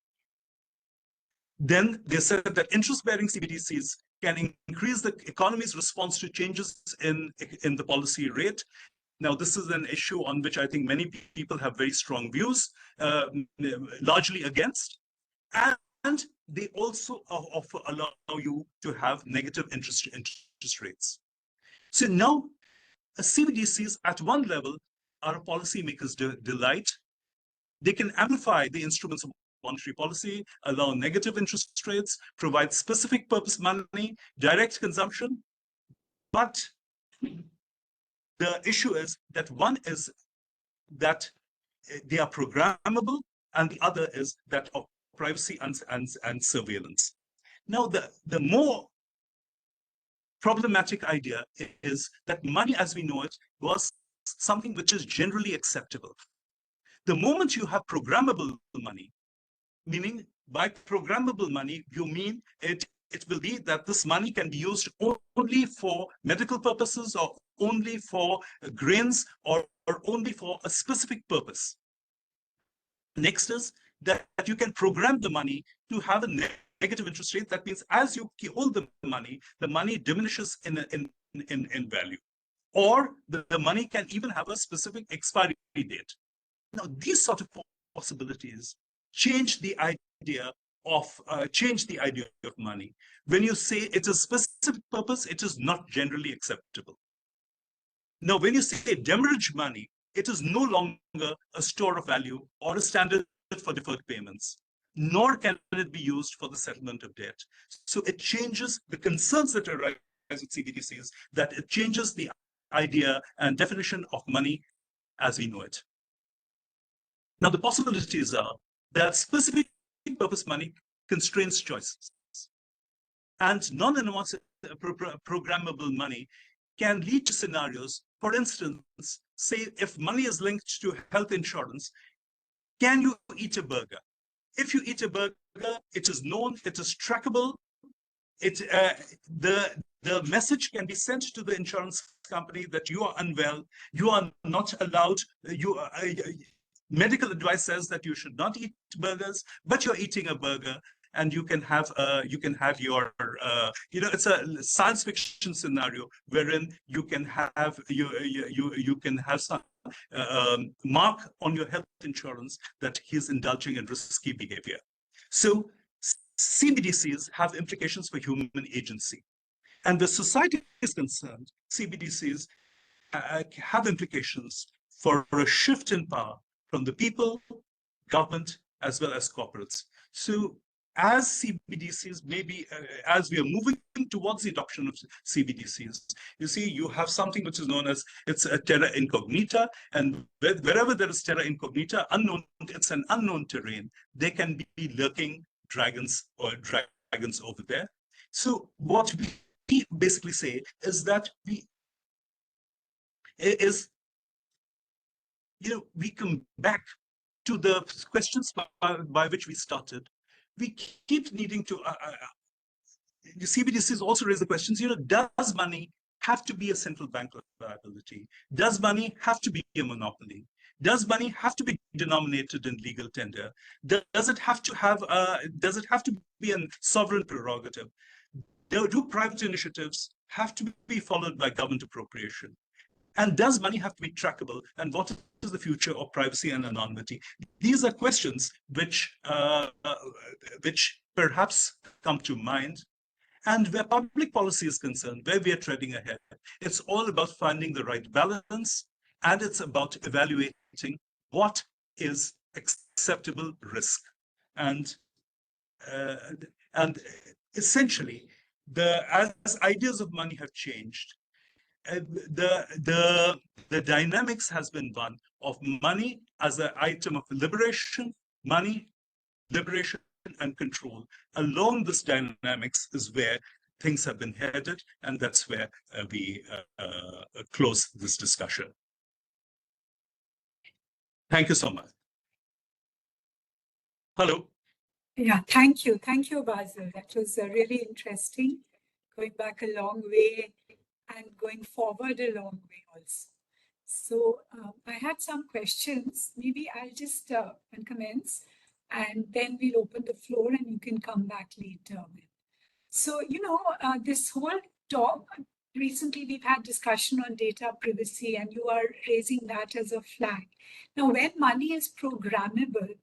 Then they said that interest-bearing CBDCs can increase the economy's response to changes in the policy rate. Now, this is an issue on which I think many people have very strong views, largely against. and they also offer allow you to have negative interest rates. So now CBDCs at one level are a policymaker's delight. They can amplify the instruments of monetary policy, allow negative interest rates, provide specific purpose money, direct consumption. But the issue is that one is that they are programmable, and the other is that of privacy and surveillance. Now, the more problematic idea is that money as we know it was something which is generally acceptable. The moment you have programmable money, meaning by programmable money, you mean it will be that this money can be used only for medical purposes, or only for grains, or only for a specific purpose. Next is that you can program the money to have a negative interest rate. That means as you hold the money diminishes in value. Or the money can even have a specific expiry date. Now, these sort of possibilities change the idea of money. When you say it's a specific purpose, it is not generally acceptable. Now, when you say demurrage money, it is no longer a store of value or a standard for deferred payments, nor can it be used for the settlement of debt. So it changes the concerns that arise with CBDCs, that it changes the idea and definition of money as we know it. Now, the possibilities are that specific purpose money constrains choices, and non-anonymous programmable money can lead to scenarios. For instance, say if money is linked to health insurance, can you eat a burger? If you eat a burger, it is known, it is trackable. The message can be sent to the insurance company that you are unwell, you are not allowed, medical advice says that you should not eat burgers, but you're eating a burger, and you can have your it's a science fiction scenario wherein you can have you can have some mark on your health insurance that he's indulging in risky behavior. So CBDCs have implications for human agency, and the society is concerned. CBDCs have implications for a shift in power from the people, government, as well as corporates. So as CBDCs, maybe as we are moving towards the adoption of CBDCs, you see, you have something which is known as, it's a terra incognita, and wherever there is terra incognita, unknown, it's an unknown terrain. There can be lurking dragons over there. So what we basically say is that we come back to the questions by which we started. We keep needing to, the CBDCs also raise the questions, does money have to be a central bank liability? Does money have to be a monopoly? Does money have to be denominated in legal tender? Does it have to be a sovereign prerogative? Do private initiatives have to be followed by government appropriation? And does money have to be trackable? And what is the future of privacy and anonymity? These are questions which perhaps come to mind. And where public policy is concerned, where we are treading ahead, it's all about finding the right balance, and it's about evaluating what is acceptable risk. And essentially, as ideas of money have changed, the dynamics has been one of money as an item of liberation, and control. Along this dynamics is where things have been headed, and that's where we close this discussion. Thank you so much. Hello. Yeah, thank you. Thank you, Bazil. That was really interesting, going back a long way and going forward a long way also. So I had some questions. Maybe I'll just commence, and then we'll open the floor and you can come back later. So, this whole talk, recently we've had discussion on data privacy, and you are raising that as a flag. Now, when money is programmable,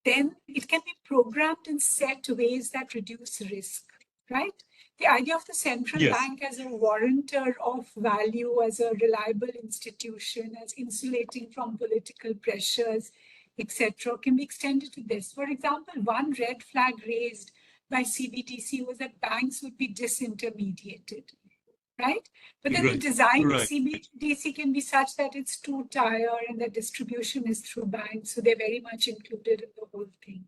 then it can be programmed in set ways that reduce risk, right? The idea of the central Yes. bank as a warrantor of value, as a reliable institution, as insulating from political pressures, etc., can be extended to this. For example, one red flag raised by CBDC was that banks would be disintermediated, right? But then the Right. design of Right. CBDC can be such that it's two-tier and the distribution is through banks, so they're very much included in the whole thing,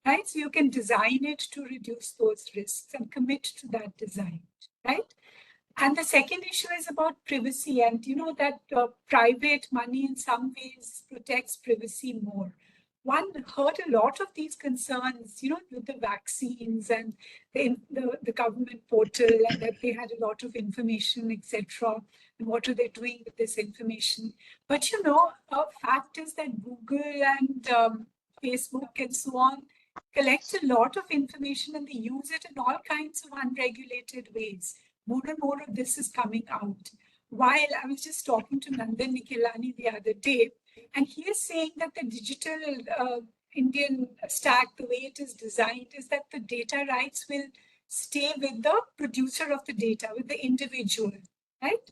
right? So you can design it to reduce those risks and commit to that design, right? And the second issue is about privacy, and you know that private money in some ways protects privacy more. One heard a lot of these concerns, you know, with the vaccines and the government portal, and that they had a lot of information, etc. And what are they doing with this information? But you know, fact is that Google and Facebook and so on collect a lot of information, and they use it in all kinds of unregulated ways. More and more of this is coming out. While I was just talking to Nandan Nikhilani the other day, and he is saying that the digital Indian stack, the way it is designed, is that the data rights will stay with the producer of the data, with the individual, right?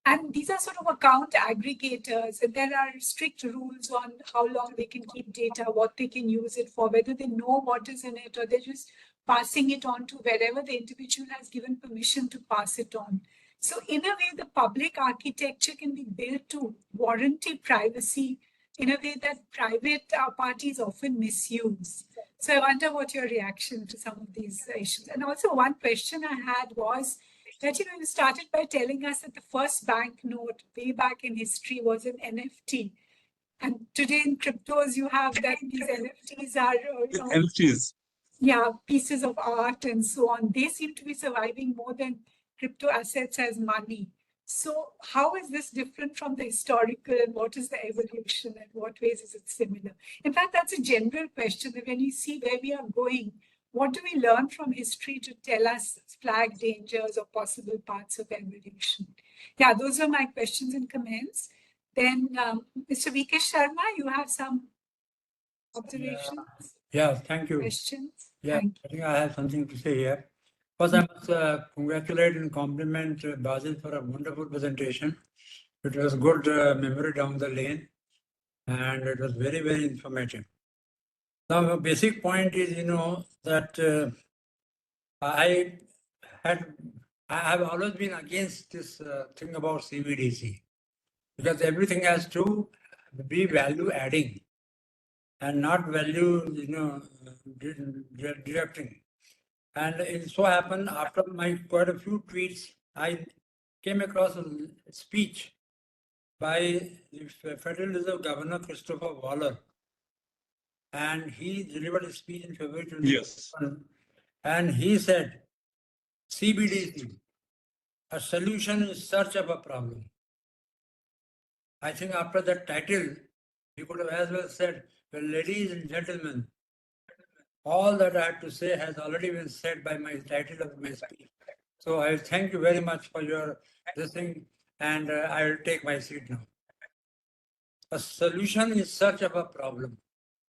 And these are sort of account aggregators, and there are strict rules on how long they can keep data, what they can use it for, whether they know what is in it, or they're just passing it on to wherever the individual has given permission to pass it on. So in a way, the public architecture can be built to warranty privacy in a way that private parties often misuse. So I wonder what your reaction to some of these issues. And also one question I had was that, you know, you started by telling us that the first banknote way back in history was an NFT. And today in cryptos, you have that these NFTs are, you know, NFTs. yeah, pieces of art and so on. They seem to be surviving more than crypto assets as money. So how is this different from the historical, and what is the evolution, and what ways is it similar? In fact, that's a general question that when you see where we are going, what do we learn from history to tell us flag dangers or possible parts of evolution? Yeah, those are my questions and comments. Then Mr. V.K. Sharma, you have some observations? Yeah, thank you. Questions? Yeah, Thank I think I have something to say here. First, I must congratulate and compliment Bazil for a wonderful presentation. It was good memory down the lane, and it was very, very informative. Now, the basic point is, you know, that I have always been against this thing about CBDC, because everything has to be value adding and not value, you know, deducting. And it so happened after my quite a few tweets, I came across a speech by the Federal Reserve Governor Christopher Waller, and he delivered a speech in February 2021, Yes. and he said, CBDC, a solution in search of a problem. I think after that title, he could have as well said, well, ladies and gentlemen, all that I have to say has already been said by my title of my speech. So I thank you very much for your listening, and I will take my seat now. A solution in search of a problem.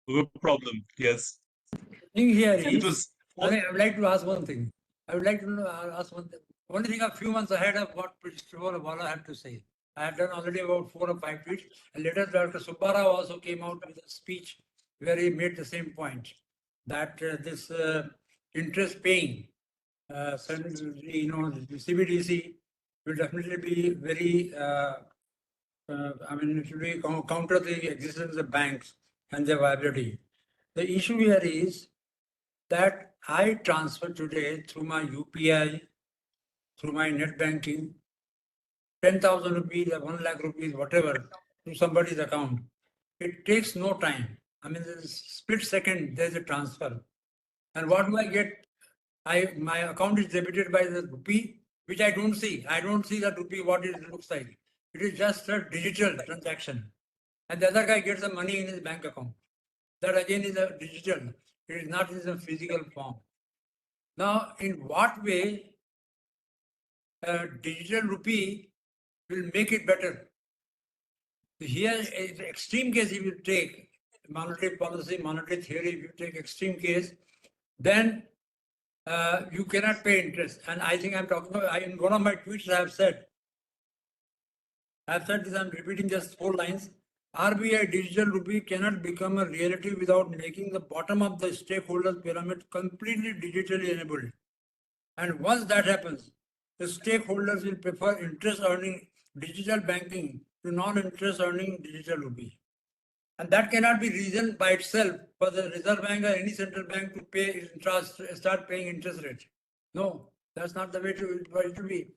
No problem. Yes. The thing here It is, was I would like to ask one thing. I would like to ask one thing. Only thing a few months ahead of what Christopher Waller had to say. I had done already about 4 or 5 tweets, and later Dr. Subbarao also came out with a speech where he made the same point, that this interest paying, you know, the CBDC will definitely be very, I mean, it will be counter the existence of banks and their viability. The issue here is that I transfer today through my UPI, through my net banking, 10,000 rupees or 1 lakh rupees, whatever, to somebody's account. It takes no time. I mean, there's a split second, there's a transfer. And what do I get? My account is debited by the rupee, which I don't see. I don't see that rupee, what it looks like. It is just a digital transaction. And the other guy gets the money in his bank account. That again is a digital. It is not in a physical form. Now, in what way a digital rupee will make it better? Here, the extreme case if you take, monetary policy, monetary theory, if you take extreme case, then you cannot pay interest. And I think I'm talking about, in one of my tweets I've said this, I'm repeating just 4 lines. RBI digital rupee cannot become a reality without making the bottom of the stakeholders pyramid completely digitally enabled. And once that happens, the stakeholders will prefer interest earning digital banking to non-interest earning digital rupee. And that cannot be reason by itself for the Reserve Bank or any central bank to pay interest, start paying interest rate. No, that's not the way it should be.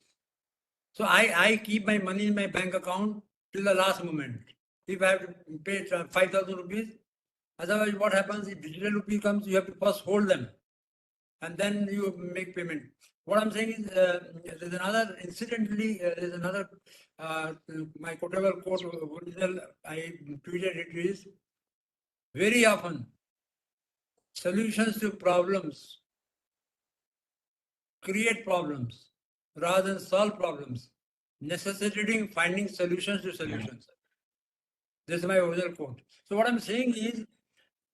So I keep my money in my bank account till the last moment. If I have to pay 5,000 rupees, otherwise what happens if digital rupee comes, you have to first hold them and then you make payment. What I'm saying is there's another, incidentally, there's another, my quotable quote, original, I tweeted it is, very often solutions to problems create problems rather than solve problems, necessitating finding solutions to solutions. This is my original quote. So what I'm saying is,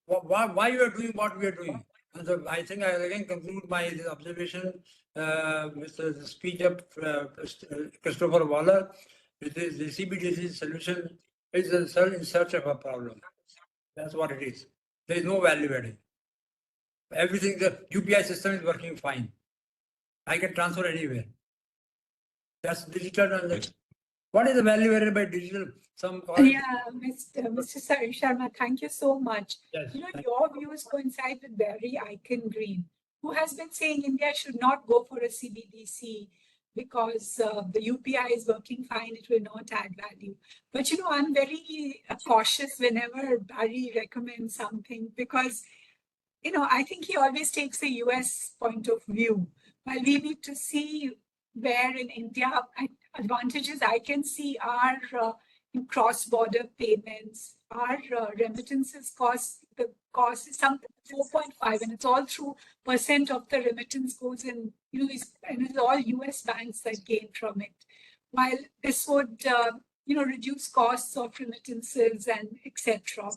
why we are doing what we are doing. And so I think I again conclude my observation with the speech of Christopher Waller, which is the CBDC solution is in search of a problem. That's what it is. There is no value adding. Everything, the UPI system is working fine. I can transfer anywhere. That's digital transaction. What is the value added by digital? Yeah, Mr. Sharma, thank you so much. Yes, your views coincide with Barry Eichengreen, who has been saying India should not go for a CBDC because the UPI is working fine, it will not add value. But I'm very cautious whenever Barry recommends something because, I think he always takes a US point of view. While we need to see where in India advantages I can see are in cross-border payments, our remittances the cost is something 4.5, and it's all through percent of the remittance goes in, and it's all US banks that gain from it. While this would, reduce costs of remittances and etc.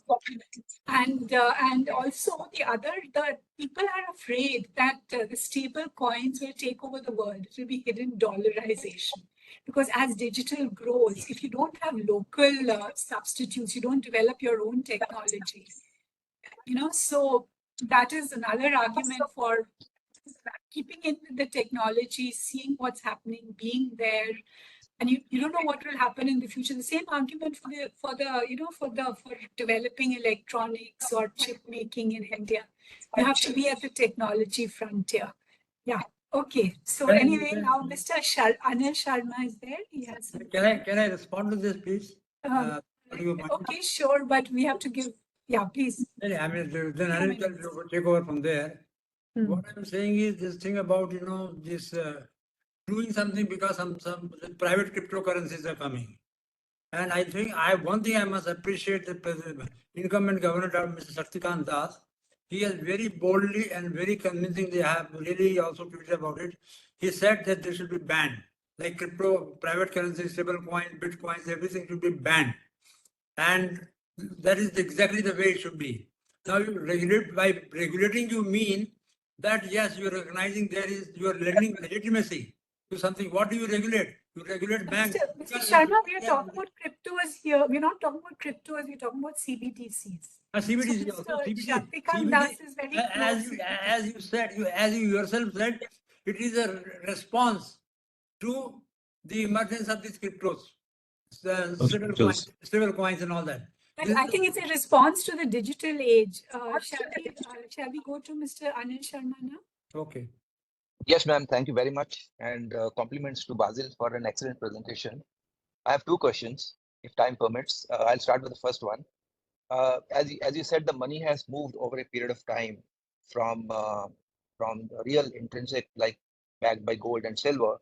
And also the people are afraid that the stable coins will take over the world. It will be hidden dollarization. Because as digital grows, if you don't have local substitutes, you don't develop your own technology. So that is another argument for keeping in the technology, seeing what's happening, being there. And you don't know what will happen in the future. The same argument for developing electronics or chip making in India. You have to be at the technology frontier. Yeah. Okay. So anyway, now Mr. Anil Sharma is there. He has. Can I respond to this, please? Okay, sure, but we have to give. Yeah, please. I mean, then Anil can take over from there. What I'm saying is this thing about this doing something because some private cryptocurrencies are coming, and I think one thing I must appreciate the incumbent governor, Mr. Shaktikant Das. He has very boldly and very convincingly, I have really also tweeted about it. He said that they should be banned, like crypto, private currency, stable coin, bitcoins, everything should be banned, and that is exactly the way it should be. Now, by regulating, you mean that yes, you are recognizing you are lending legitimacy to something. What do you regulate? You regulate banks. Mr. Sharma, we are talking about cryptos here. We're not talking about cryptos. We're talking about CBDCs. CBDC So also. Shaktikant Das is very as you yourself said, it is a response to the emergence of these cryptos, stable coins and all that. I think it's a response to the digital age. Shall we go to Mr. Anil Sharma now? Okay. Yes, ma'am. Thank you very much. And compliments to Bazil for an excellent presentation. I have 2 questions, if time permits. I'll start with the first one. As you said, the money has moved over a period of time from real intrinsic, like backed by gold and silver,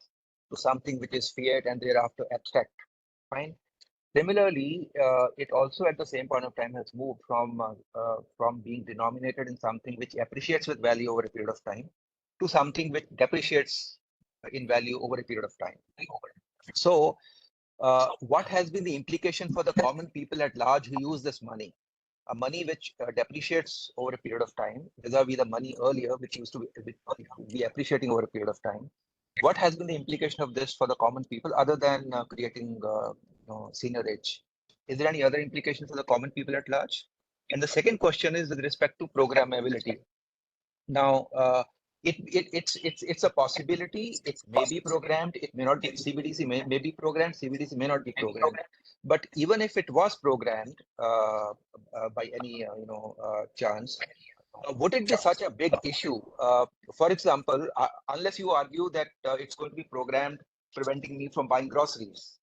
to something which is fiat and thereafter abstract. Fine. Similarly, it also at the same point of time has moved from being denominated in something which appreciates with value over a period of time to something which depreciates in value over a period of time. So what has been the implication for the common people at large who use this money? money which depreciates over a period of time, vis-a-vis the money earlier, which used to be appreciating over a period of time. What has been the implication of this for the common people, other than creating senior age? Is there any other implication for the common people at large? And the second question is with respect to programmability. Now, it's a possibility. It may be programmed. It may not be. CBDC may be programmed. CBDC may not be programmed. But even if it was programmed by any chance, would it be such a big issue? For example, unless you argue that it's going to be programmed preventing me from buying groceries.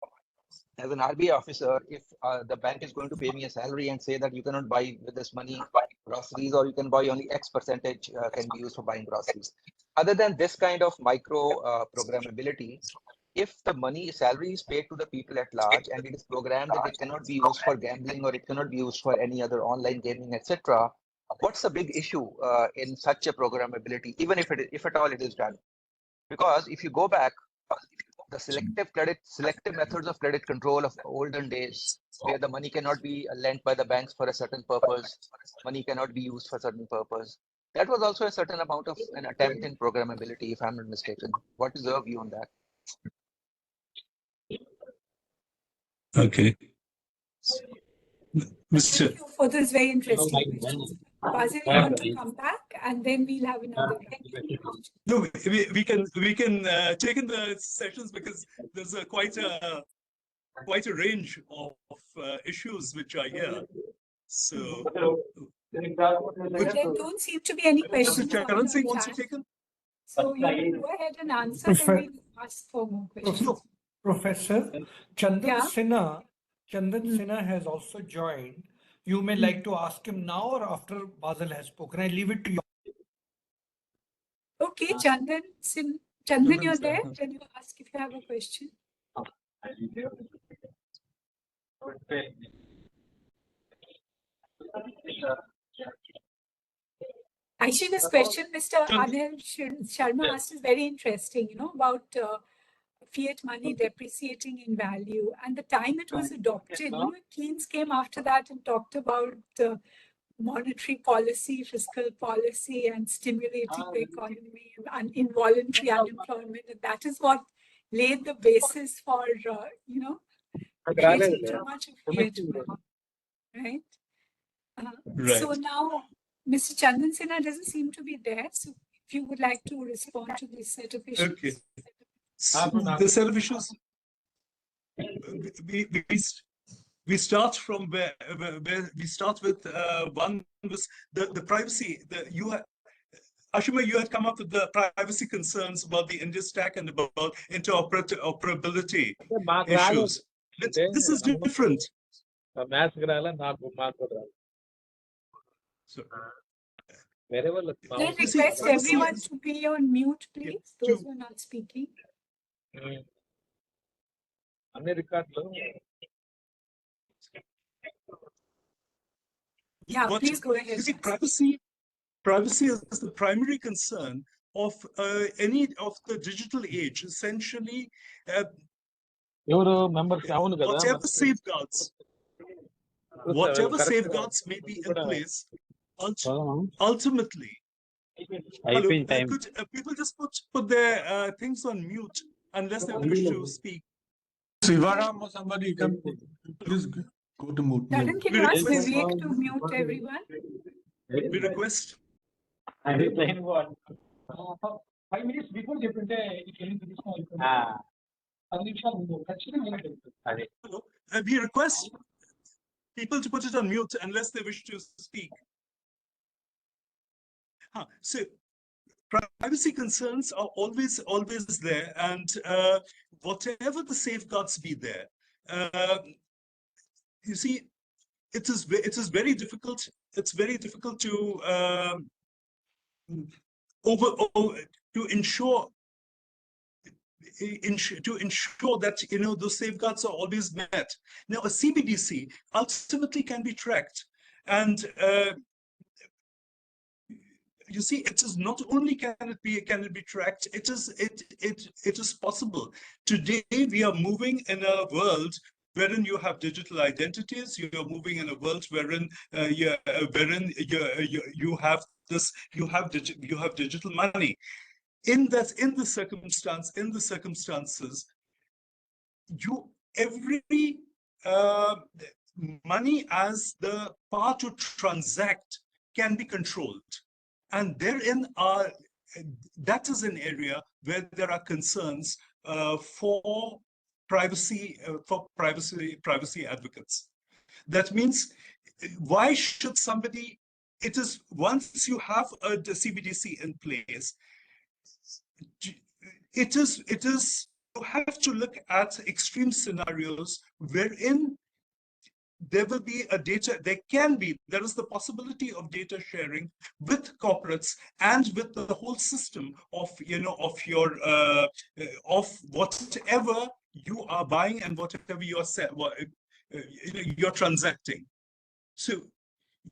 As an RBI officer, if the bank is going to pay me a salary and say that you cannot buy with this money groceries, or you can buy only X percentage can be used for buying groceries. Other than this kind of micro programmability, if the salary is paid to the people at large and it is programmed that it cannot be used for gambling or it cannot be used for any other online gaming, etc., what's the big issue in such a programmability, even if at all it is done? Because if you go back, the selective methods of credit control of olden days, where the money cannot be lent by the banks for a certain purpose, money cannot be used for a certain purpose. That was also a certain amount of an attempt in programmability, if I'm not mistaken. What is your view on that? Okay. Thank you for this very interesting question. Bazil, you want to come back, and then we'll have another round. No, we can take in the sessions, because there's quite a range of issues which are here. So There don't seem to be any questions. Mr. Charan Singh wants to chat. take in. So you can go ahead and answer, then we'll ask for more questions. Professor, Chandan Yeah. Sinha has also joined. You may like to ask him now or after Bazil has spoken. I leave it to you. Okay, Chandan, you're there? Can you ask if you have a question? Actually, this question Mr. Anil Sharma asked is very interesting, about fiat money depreciating in value and the time it was adopted. Keynes came after that and talked about monetary policy, fiscal policy, and stimulating the economy and involuntary unemployment. And that is what laid the basis for, creating too much of fiat money, right? So now, Mr. Chandan Sinha doesn't seem to be there. So if you would like to respond to this set of issues. Okay. So the set of issues, we start from where we start with one was the privacy. Ashima, you had come up with the privacy concerns about the India stack and about interoperability issues. This is different. So, Can I request everyone to be on mute, please? Those who are not speaking. Yeah, please go ahead. You see, privacy is the primary concern of any of the digital age. Essentially, whatever safeguards may be in place, ultimately, could people just put their things on mute unless they wish to speak? Sivaram or somebody, you can please go to mute. Can you ask Vivek to mute everyone? We request. 5 minutes before We request people to put it on mute unless they wish to speak. So privacy concerns are always there, and whatever the safeguards be there, you see, it is very difficult. It's very difficult to ensure that those safeguards are always met. Now, a CBDC ultimately can be tracked, and you see, it is not only can it be tracked. It is possible. Today we are moving in a world wherein you have digital identities. You're moving in a world wherein you have digital money. In the circumstances, every money as the power to transact can be controlled, and that is an area where there are concerns for privacy advocates. That means, why should somebody? It is once you have a CBDC in place, it is you have to look at extreme scenarios wherein there is the possibility of data sharing with corporates and with the whole system of whatever you are buying and whatever you're transacting. So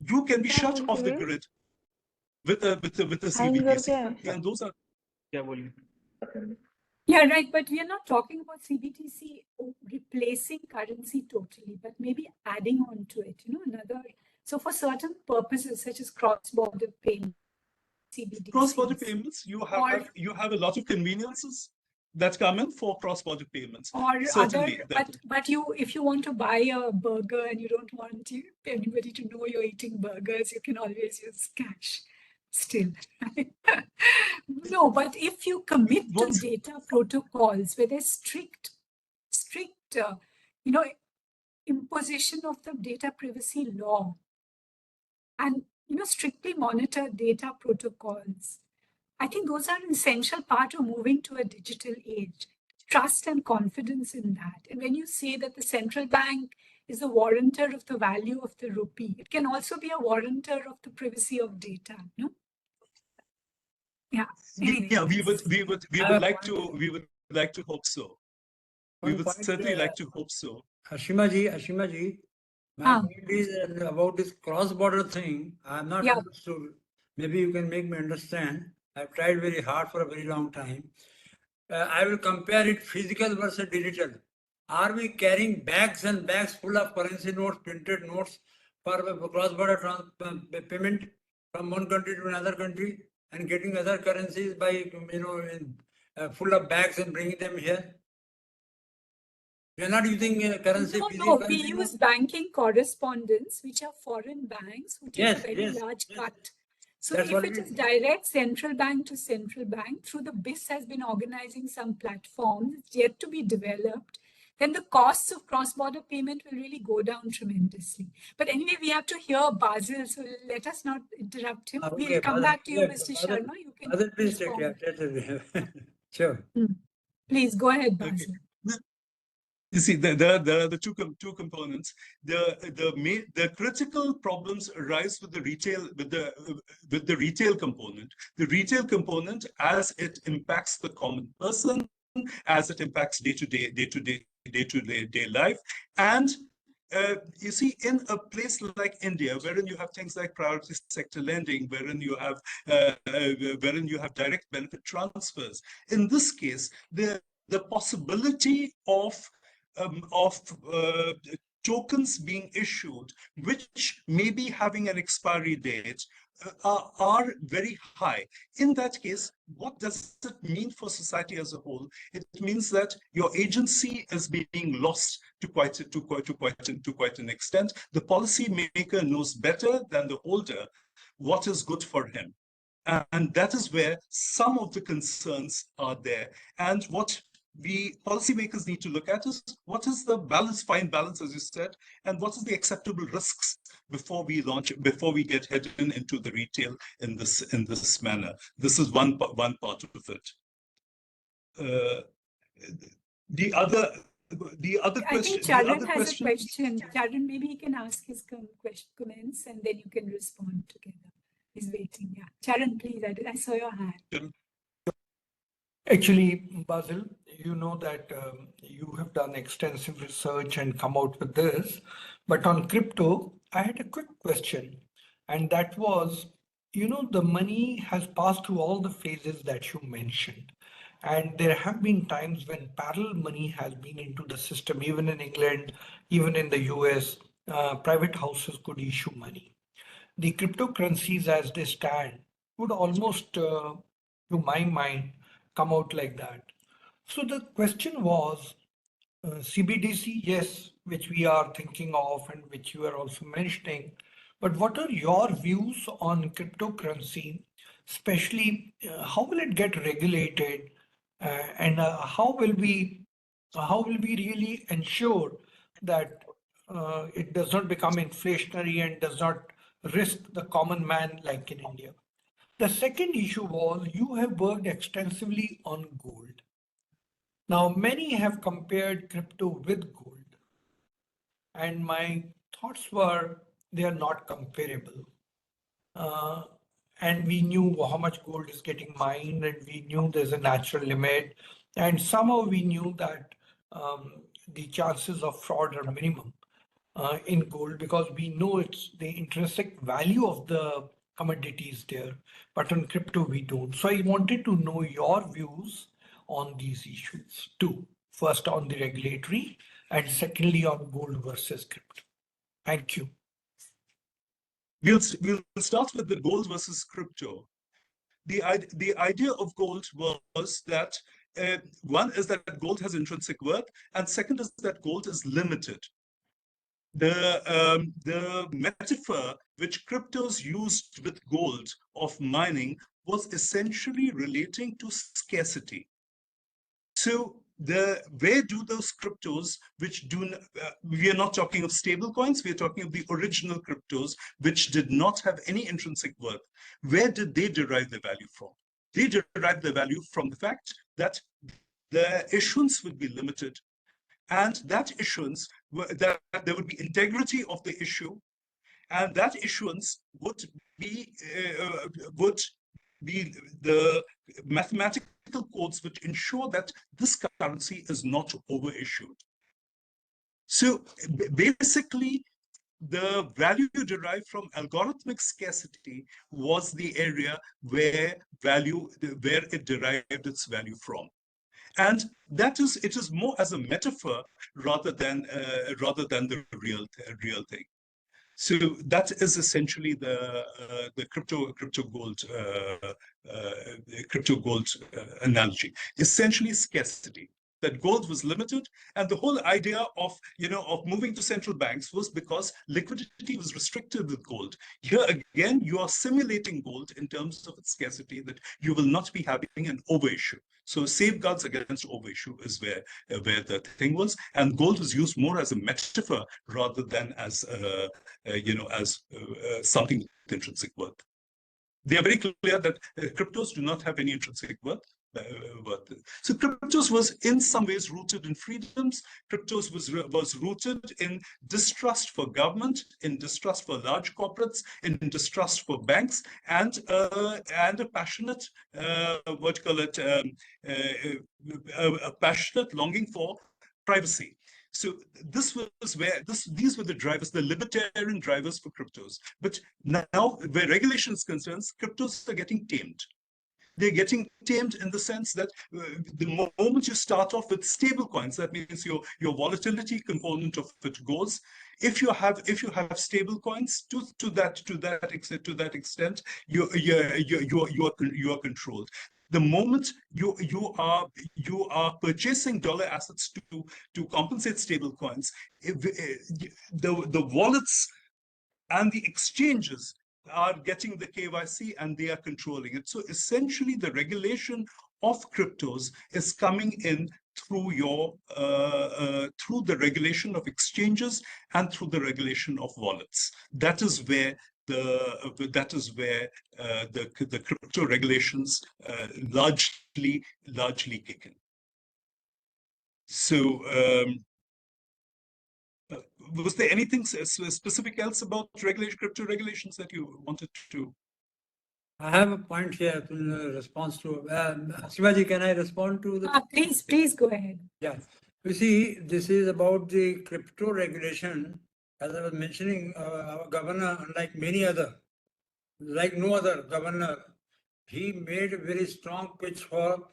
you can be shut off the grid with a CBDC, and those are. Yeah, right. But we are not talking about CBDC replacing currency totally, but maybe adding on to it, another. So for certain purposes, such as cross-border payments, CBDC. Cross-border payments, you have a lot of conveniences that come in for cross-border payments. Or certainly, but if you want to buy a burger and you don't want anybody to know you're eating burgers, you can always use cash. Still, no, but if you commit to data protocols where there's strict, imposition of the data privacy law, and strictly monitor data protocols, I think those are an essential part of moving to a digital age. Trust and confidence in that. And when you say that the central bank is a warrantor of the value of the rupee, it can also be a warrantor of the privacy of data, no? Yeah. Anyway, yeah, we would like to hope so. We would certainly like to hope so. Ashima ji, my point is about this cross-border thing. I'm not understood. Maybe you can make me understand. I've tried very hard for a very long time. I will compare it physical versus digital. Are we carrying bags and bags full of currency notes, printed notes for cross-border payment from one country to another country, and getting other currencies by, full of bags and bringing them here? We are not using currency. No, we use banking correspondence, which are foreign banks who take a very large cut. So if it is direct central bank to central bank, through the BIS has been organizing some platforms, it's yet to be developed, then the costs of cross-border payment will really go down tremendously. But anyway, we have to hear Bazil, so let us not interrupt him. Okay, we'll come back to you, Mr. Sharma. You can Bazil, please take Sure. Please go ahead, Bazil. Okay. You see, there are the two components. The critical problems arise with the retail component. The retail component, as it impacts the common person, as it impacts day-to-day life, and you see, in a place like India, wherein you have things like priority sector lending, wherein you have direct benefit transfers. In this case, the possibility of tokens being issued, which may be having an expiry date, are very high. In that case, what does it mean for society as a whole? It means that your agency is being lost to quite an extent. The policymaker knows better than the holder what is good for him. And that is where some of the concerns are there. And what the policymakers need to look at is what is the fine balance, as you said, and what is the acceptable risks before we get heading into the retail in this manner. This is one part of it. The other question. I think Charan has a question. Charan, maybe he can ask his comments and then you can respond together. He's waiting. Yeah, Charan, please. I saw your hand. Actually, Bazil, you know that you have done extensive research and come out with this. But on crypto, I had a quick question. And that was, the money has passed through all the phases that you mentioned. And there have been times when parallel money has been into the system, even in England, even in the US, private houses could issue money. The cryptocurrencies as they stand would almost, to my mind, come out like that. So the question was, CBDC, yes, which we are thinking of and which you are also mentioning. But what are your views on cryptocurrency, especially how will it get regulated, and how will we really ensure that it does not become inflationary and does not risk the common man like in India? The second issue was you have worked extensively on gold. Now, many have compared crypto with gold, and my thoughts were they are not comparable. Uh, and we knew how much gold is getting mined, and we knew there's a natural limit, and somehow we knew that the chances of fraud are minimum in gold because we know it's the intrinsic value of the commodities there, but on crypto we don't. So I wanted to know your views on these issues too. First on the regulatory and secondly on gold versus crypto. Thank you. We'll start with the gold versus crypto. The idea of gold was that one is that gold has intrinsic worth, and second is that gold is limited. The metaphor which cryptos used with gold of mining was essentially relating to scarcity. So where do those cryptos which do we are not talking of stable coins, we are talking of the original cryptos which did not have any intrinsic worth. Where did they derive their value from? They derived their value from the fact that the issuance would be limited, and that issuance, that there would be integrity of the issue, and that issuance would be the mathematical codes which ensure that this currency is not overissued. So basically, the value derived from algorithmic scarcity was the area where it derived its value from. And it is more as a metaphor rather than the real thing. So that is essentially the crypto gold analogy. Essentially scarcity. That gold was limited, and the whole idea of moving to central banks was because liquidity was restricted with gold. Here again, you are simulating gold in terms of its scarcity, that you will not be having an overissue. So safeguards against overissue is where the thing was, and gold was used more as a metaphor rather than as something with intrinsic worth. They are very clear that cryptos do not have any intrinsic worth. So cryptos was in some ways rooted in freedoms. Cryptos was rooted in distrust for government, in distrust for large corporates, in distrust for banks, and a passionate a passionate longing for privacy. So this was where these were the drivers, the libertarian drivers for cryptos. But now, where regulation is concerned, cryptos are getting tamed. They're getting tamed in the sense that the moment you start off with stable coins, that means your volatility component of it goes. If you have stable coins, to that extent, you are controlled. The moment you are purchasing dollar assets to compensate stable coins, the wallets and the exchanges are getting the KYC and they are controlling it. So essentially, the regulation of cryptos is coming in through through the regulation of exchanges and through the regulation of wallets. That is where the crypto regulations largely kick in. So. Was there anything specific else about crypto regulations that you wanted to? I have a point here in response to Shivaji. Can I respond to the? Please go ahead. Yeah, you see, this is about the crypto regulation. As I was mentioning, our governor, unlike many other, like no other governor, he made a very strong pitch for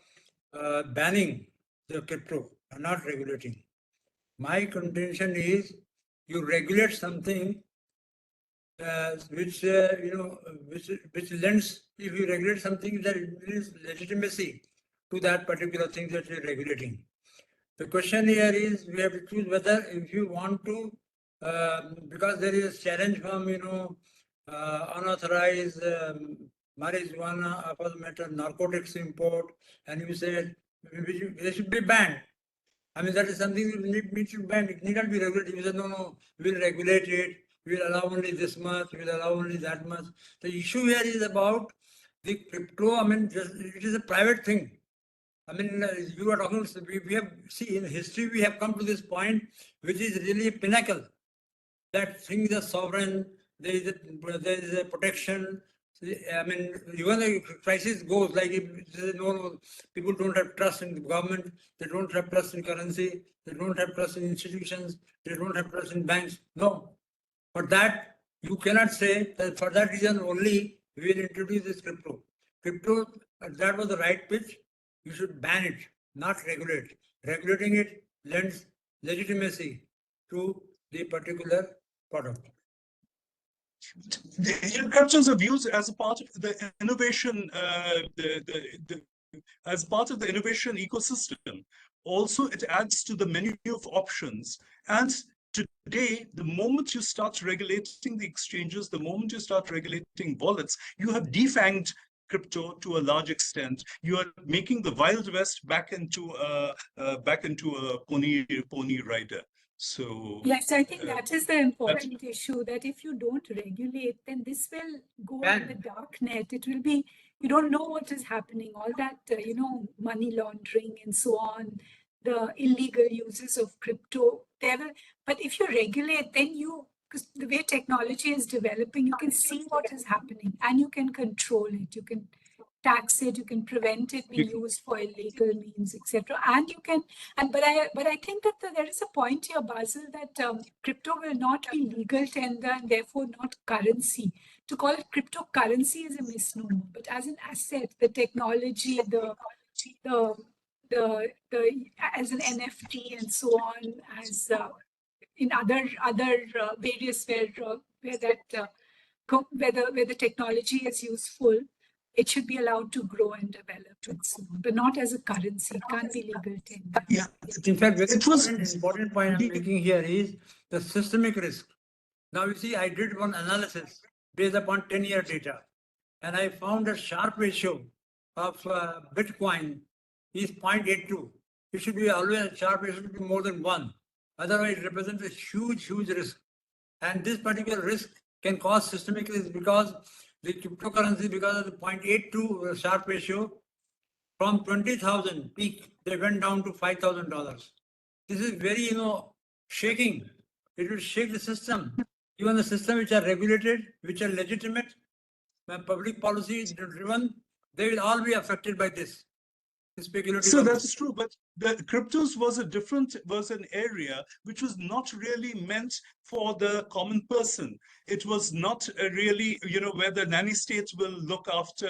banning the crypto and not regulating. My contention is you regulate something which which lends, if you regulate something, that it is legitimacy to that particular thing that you're regulating. The question here is we have to choose whether if you want to, because there is a challenge from unauthorized marijuana, for the matter narcotics import, and you said they should be banned. I mean, that is something that needs to be banned. It need not be regulated. You said, no, we'll regulate it. We'll allow only this much. We'll allow only that much. The issue here is about the crypto. I mean, it is a private thing. I mean, you are talking, we have, see, in history, we have come to this point, which is really a pinnacle. That thing is sovereign, there is a protection. I mean, even the crisis goes, like if no, people don't have trust in the government, they don't have trust in currency, they don't have trust in institutions, they don't have trust in banks. No. For that, you cannot say that for that reason only we will introduce this crypto. Crypto, that was the right pitch. You should ban it, not regulate. Regulating it lends legitimacy to the particular product. The captions of use as a part of the innovation, as part of the innovation ecosystem. Also, it adds to the menu of options. And today, the moment you start regulating the exchanges, the moment you start regulating wallets, you have defanged crypto to a large extent. You are making the Wild West back into a pony rider. So yes, I think that is the important issue, that if you don't regulate, then this will go in the dark net. It will be, you don't know what is happening, all that, money laundering and so on, the illegal uses of crypto. But if you regulate, then because the way technology is developing, you can see what is happening and you can control it. You can tax it, you can prevent it being used for illegal means, etc. And you can, but I think that there is a point here, Bazil, that crypto will not be legal tender and therefore not currency. To call it cryptocurrency is a misnomer, but as an asset, the technology, the as an NFT and so on, as in other various where the technology is useful, it should be allowed to grow and develop and so on, but not as a currency. It can't be legal tender. Yeah, in fact, very it important point I'm making here is the systemic risk. Now you see, I did one analysis based upon 10-year data, and I found a Sharpe ratio of Bitcoin is 0.82. It should be always a Sharpe ratio should be more than 1. Otherwise, it represents a huge risk. And this particular risk can cause systemic risk because the cryptocurrency, because of the 0.82 Sharpe ratio, from 20,000 peak, they went down to $5,000. This is very, shaking. It will shake the system. Even the systems which are regulated, which are legitimate, public policy driven, they will all be affected by this. So that's true, but the cryptos was an area which was not really meant for the common person. It was not really, where the nanny states will look after,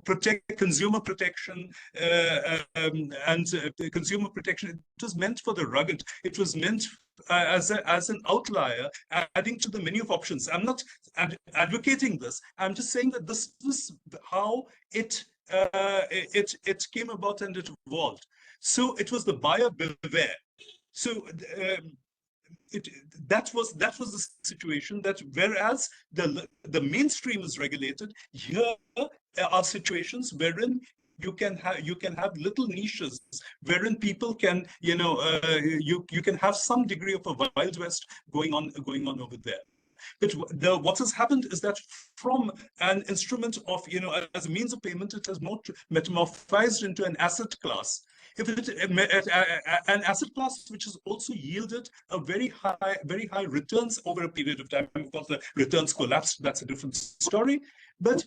protect consumer protection and consumer protection. It was meant for the rugged. It was meant as an outlier, adding to the menu of options. I'm not advocating this. I'm just saying that this is how it came about and it evolved. So it was the buyer beware. So that was the situation, that whereas the mainstream is regulated, here are situations wherein you can have little niches wherein people can, you can have some degree of a Wild West going on over there. But what has happened is that from an instrument of, as a means of payment, it has more metamorphosed into an asset class. If an asset class which has also yielded a very high returns over a period of time. Of course, the returns collapsed. That's a different story. But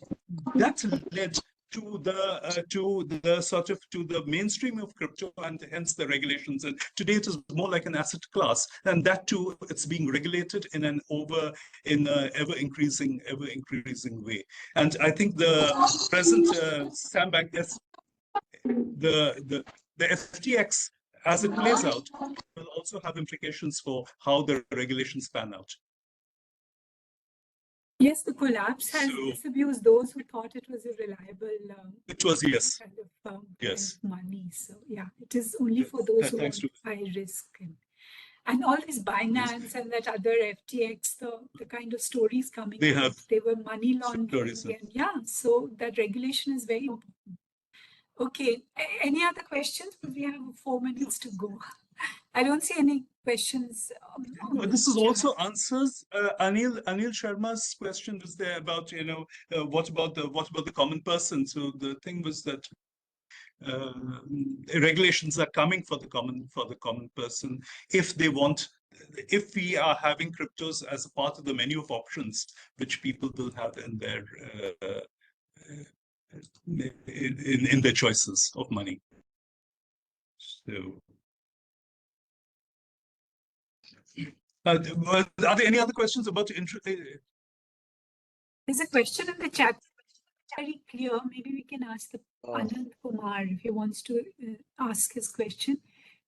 that led to the mainstream of crypto and hence the regulations. And today it is more like an asset class, and that too, it's being regulated in an ever increasing way. And I think the present Sam Bank, yes. the FTX, as it plays out, will also have implications for how the regulations pan out. Yes, the collapse has So- disabused those who thought it was a reliable It was, yes. kind of Yes. money. So yeah, it is only for those who Thanks want high risk and all this Binance and that other FTX, the kind of stories coming They out, have they were money laundering stories, and yeah, so that regulation is very important. Okay, any other questions? Because we have 4 minutes to go. I don't see any questions. This is the also chat. answers Anil Sharma's question was there about what about the common person. So the thing was that regulations are coming for the common person if they want. If we are having cryptos as a part of the menu of options which people will have in their in their choices of money. So. Are there any other questions about There's a question in the chat, very clear. Maybe we can ask the Uh, Anand Kumar if he wants to ask his question.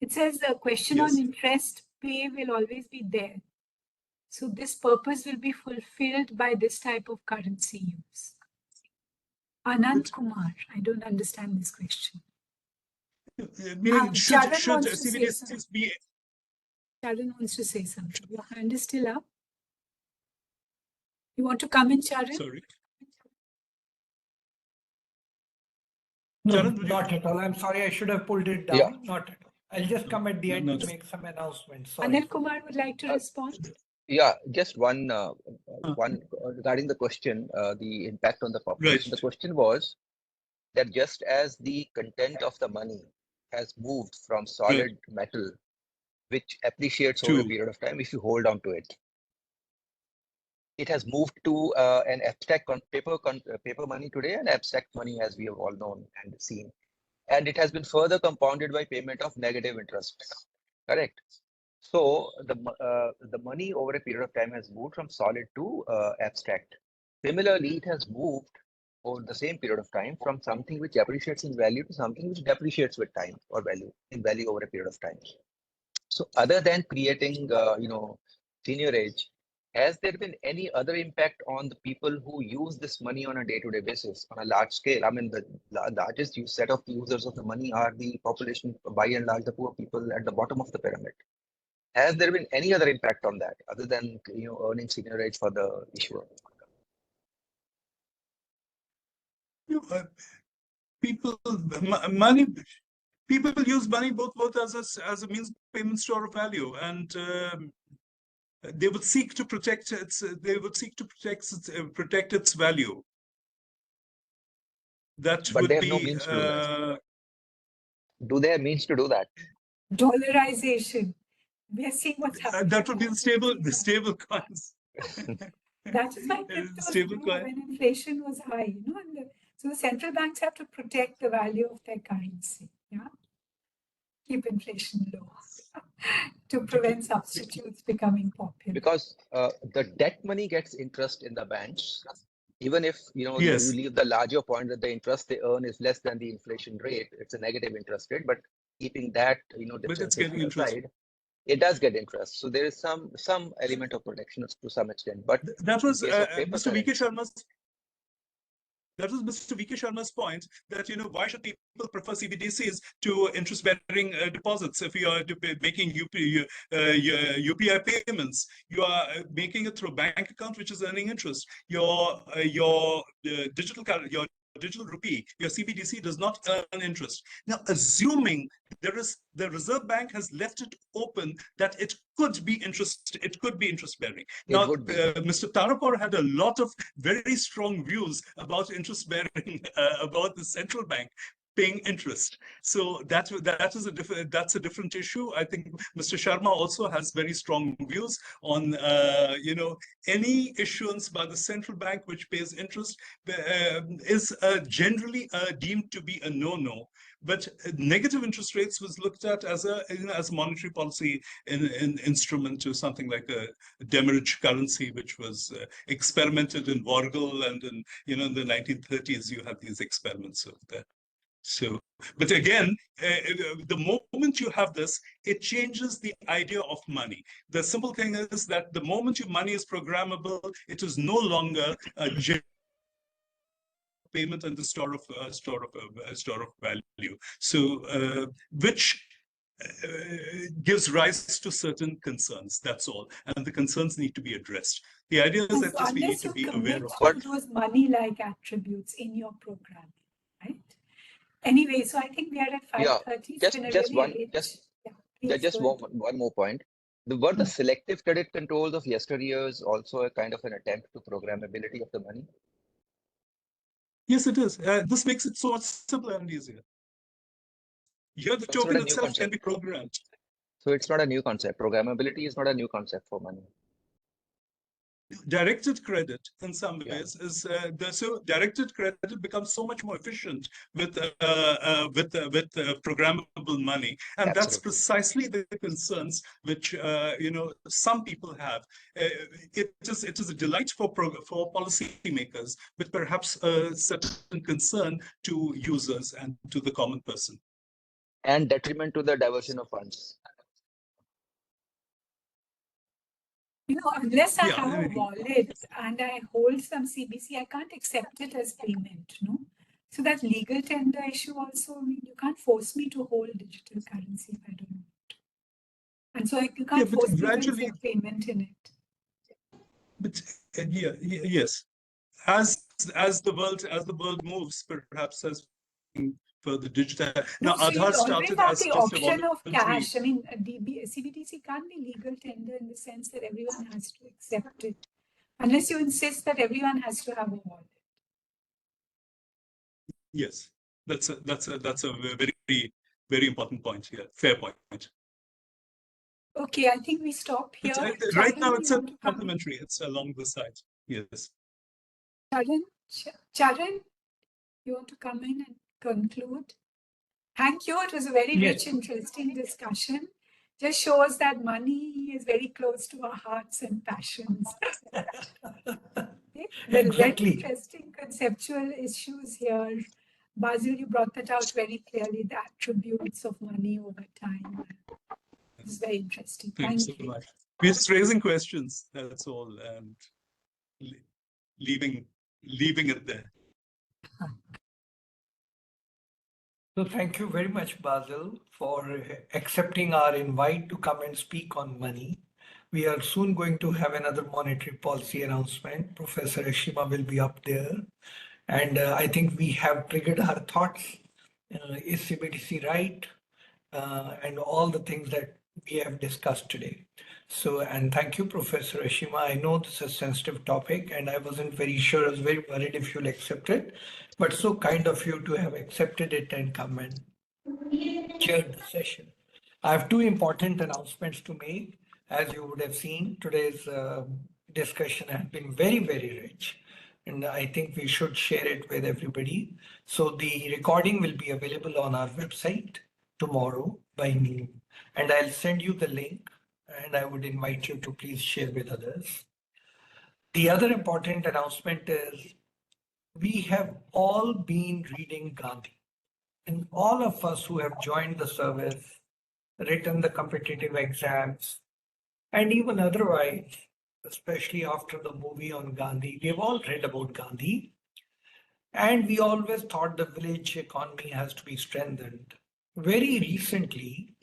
It says the question Yes. on interest pay will always be there. So this purpose will be fulfilled by this type of currency use. Anand Kumar, I don't understand this question. meaning should Charan wants to say CBDCs something. be Charan wants to say something. Your hand is still up. You want to come in, Charan? sorry? No, Charan, would you- not at all. I'm sorry, I should have pulled it down. Yeah. Not at all. I'll just come at the end No, to no. make some announcements. Sorry. Anil Kumar would like to respond. Yeah, just one regarding the question, the impact on the population. Right. The question was that just as the content of the money has moved from solid metal, which appreciates over a To- period of time if you hold on to it, it has moved to an abstract paper money today, and abstract money as we have all known and seen, and it has been further compounded by payment of negative interest. Correct. So the money over a period of time has moved from solid to abstract. Similarly, it has moved over the same period of time from something which appreciates in value to something which depreciates with time or value over a period of time. So other than creating seigniorage, has there been any other impact on the people who use this money on a day-to-day basis on a large scale? I mean, the largest set of users of the money are the population, by and large, the poor people at the bottom of the pyramid. Has there been any other impact on that other than earning seigniorage for the issuer? People use money both as a means of payment store of value, and they would seek to protect its value. That But would they have be no means to do that. Do they have means to do that? Dollarization. We are seeing what's happening. that would be the stable coins. That is why cryptos Stable grew coin. when inflation was high. So the central banks have to protect the value of their currency. Yeah, keep inflation low to prevent substitutes becoming popular. Because the debt money gets interest in the banks, even if Yes. you leave the larger point that the interest they earn is less than the inflation rate, it's a negative interest rate. But keeping that But it's getting interest. aside, it does get interest. So there is some element of protection to some extent. But That was in case of paper Mr. V.K. currency- Sharma's. That was Mr. V.K. Sharma's point that why should people prefer CBDCs to interest-bearing deposits? If you are making UPI payments, you are making it through a bank account which is earning interest. Your digital rupee, your CBDC does not earn interest. Now, assuming the Reserve Bank has left it open that it could be interest-bearing. Now, Mr. Tarapur had a lot of very strong views about interest-bearing, about the central bank paying interest. So that's a different issue. I think Mr. Sharma also has very strong views on any issuance by the central bank which pays interest is generally deemed to be a no-no. But negative interest rates was looked at as a monetary policy instrument to something like a demurrage currency, which was experimented in Wargel, and in the 1930s you had these experiments of that. So, but again, the moment you have this, it changes the idea of money. The simple thing is that the moment your money is programmable, it is no longer a payment and the store of value. So, which gives rise to certain concerns. That's all, and the concerns need to be addressed. The idea is that just we need Unless to you be commit aware of to it. those money-like attributes in your programming, right? Anyway, so I think we are at Yeah, 5:30. It's just been a just really one rich. just Yeah, yeah, please just go ahead. one more point. Were the selective credit controls of yesteryears also a kind of an attempt to programmability of the money? Yes, it is. This makes it so much simpler and easier. Here, the So it's not token a new itself can concept. be programmed. So it's not a new concept. Programmability is not a new concept for money. Directed credit, in some Yeah. ways, is so directed credit becomes so much more efficient with programmable money, and that's Absolutely. precisely the concerns which some people have. It is a delight for policymakers, but perhaps a certain concern to users and to the common person. And detriment to the diversion of funds. Unless I Yeah, have a wallet and I hold some CBC, I can't accept it as payment, no? So that legal tender issue also, I mean, you can't force me to hold digital currency if I don't want to. And so you can't but force me to gradually, accept payment in it. but yes, as the world moves, perhaps as further digital. Now, No, so Aadhaar you'll always started have as the just a option of voluntary. cash. I mean, CBDC can't be legal tender in the sense that everyone has to accept it, unless you insist that everyone has to have a wallet. Yes, that's a very very important point here. Fair point. Okay, I think we stop here. But right now, Charan, it's you a want to come in? complementary. It's along the side. Yes. Charan, you want to come in and conclude? Thank you. It was a very Yes. rich, interesting discussion. Just shows that money is very close to our hearts and passions. Okay? There are very Exactly. interesting conceptual issues here. Bazil, you brought that out very clearly, the attributes of money over time. It's very interesting. Thanks Thank so you. much. We're just raising questions. That's all, and leaving it there. So thank you very much, Basil, for accepting our invite to come and speak on money. We are soon going to have another monetary policy announcement. Professor Ashima will be up there. And I think we have triggered her thoughts. Is CBDC right? And all the things that we have discussed today. So, and thank you, Professor Ashima. I know this is a sensitive topic and I wasn't very sure, I was very worried if you'll accept it, but so kind of you to have accepted it and come and chaired the session. I have two important announcements to make. As you would have seen, today's discussion has been very, very rich. And I think we should share it with everybody. So the recording will be available on our website tomorrow by noon. And I'll send you the link and I would invite you to please share with others. The other important announcement is we have all been reading Gandhi. And all of us who have joined the service, written the competitive exams, and even otherwise, especially after the movie on Gandhi, we've all read about Gandhi. And we always thought the village economy has to be strengthened. Very recently,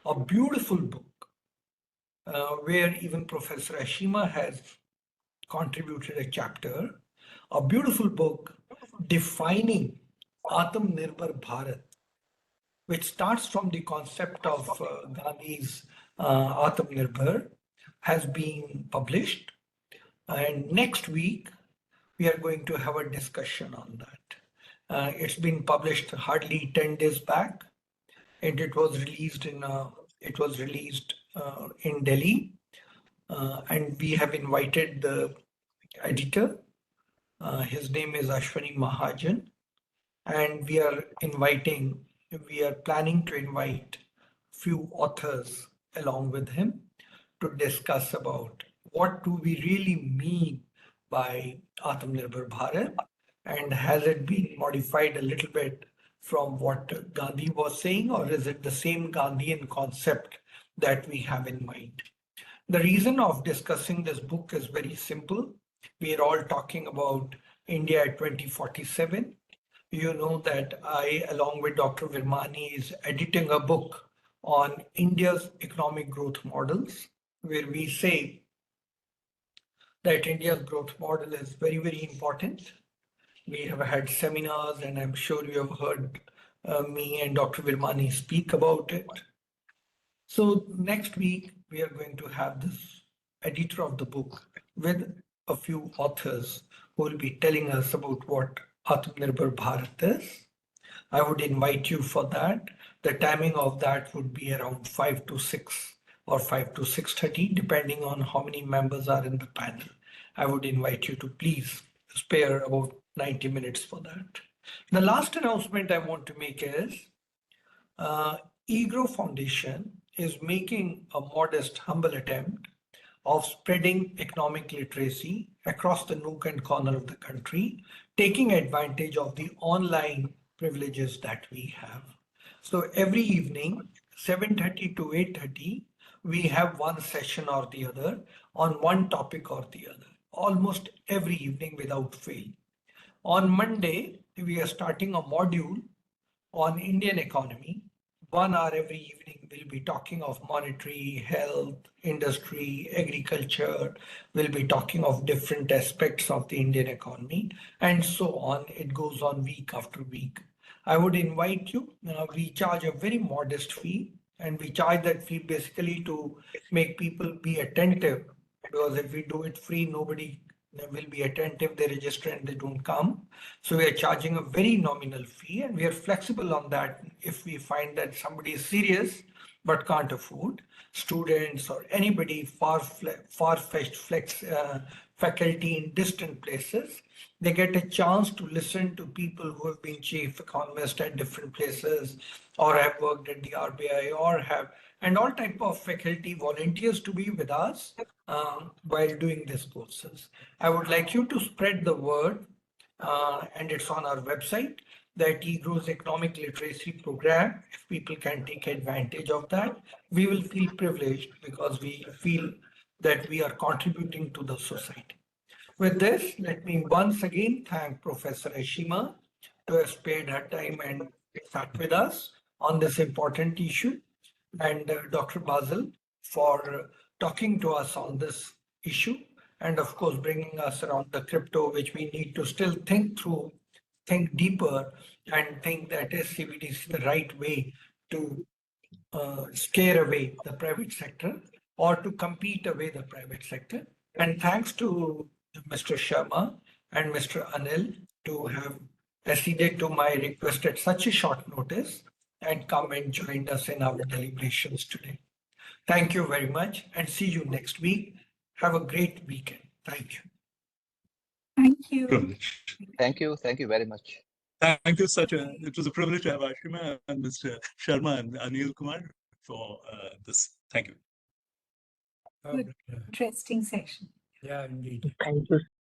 a beautiful book where even Professor Ashima has contributed a chapter, a beautiful book defining Atmanirbhar Bharat, which starts from the concept of Gandhi's Atmanirbhar, has been published. And next week, we are going to have a discussion on that. It's been published hardly 10 days back, and it was released in Delhi. And we have invited the editor. His name is Ashwani Mahajan. And we are planning to invite few authors along with him to discuss about what do we really mean by Atmanirbhar Bharat and has it been modified a little bit from what Gandhi was saying, or is it the same Gandhian concept that we have in mind? The reason of discussing this book is very simple. We are all talking about India at 2047. You know that I, along with Dr. Virmani, is editing a book on India's economic growth models, where we say that India's growth model is very, very important. We have had seminars, and I'm sure you have heard me and Dr. Virmani speak about it. So next week, we are going to have this editor of the book with a few authors who will be telling us about what Atmanirbhar Bharat is. I would invite you for that. The timing of that would be around 5 to 6 or 5 to 6:30, depending on how many members are in the panel. I would invite you to please spare about 90 minutes for that. The last announcement I want to make is EGROW Foundation is making a modest, humble attempt of spreading economic literacy across the nook and corner of the country, taking advantage of the online privileges that we have. So every evening, 7:30 to 8:30, we have one session or the other on one topic or the other, almost every evening without fail. On Monday, we are starting a module on Indian economy. 1 hour every evening, we'll be talking of monetary, health, industry, agriculture. We'll be talking of different aspects of the Indian economy, and so on. It goes on week after week. I would invite you. We charge a very modest fee, and we charge that fee basically to make people be attentive, because if we do it free, nobody will be attentive. They register and they don't come. So we are charging a very nominal fee, and we are flexible on that. If we find that somebody is serious but can't afford, students or anybody far-fetched faculty in distant places, they get a chance to listen to people who have been chief economists at different places, or have worked at the RBI, or have, and all type of faculty volunteers to be with us while doing these courses. I would like you to spread the word, and it's on our website, that EGROW's economic literacy program. If people can take advantage of that, we will feel privileged, because we feel that we are contributing to the society. With this, let me once again thank Professor Ashima to have spared her time and sat with us on this important issue, and Dr. Bazil for talking to us on this issue, and of course bringing us around the crypto, which we need to still think through, think deeper, and think that SCBD is the right way to scare away the private sector, or to compete away the private sector. And thanks to Mr. Sharma and Mr. Anil to have acceded to my request at such a short notice and come and join us in our deliberations today. Thank you very much, and see you next week. Have a great weekend. Thank you. Thank you. Privilege. Thank you. Thank you very much. Thank you. It was a privilege to have Ashima and Mr. Sharma and Anil Kumar for this. Thank you. Good. Interesting session. Yeah, indeed. Thank you.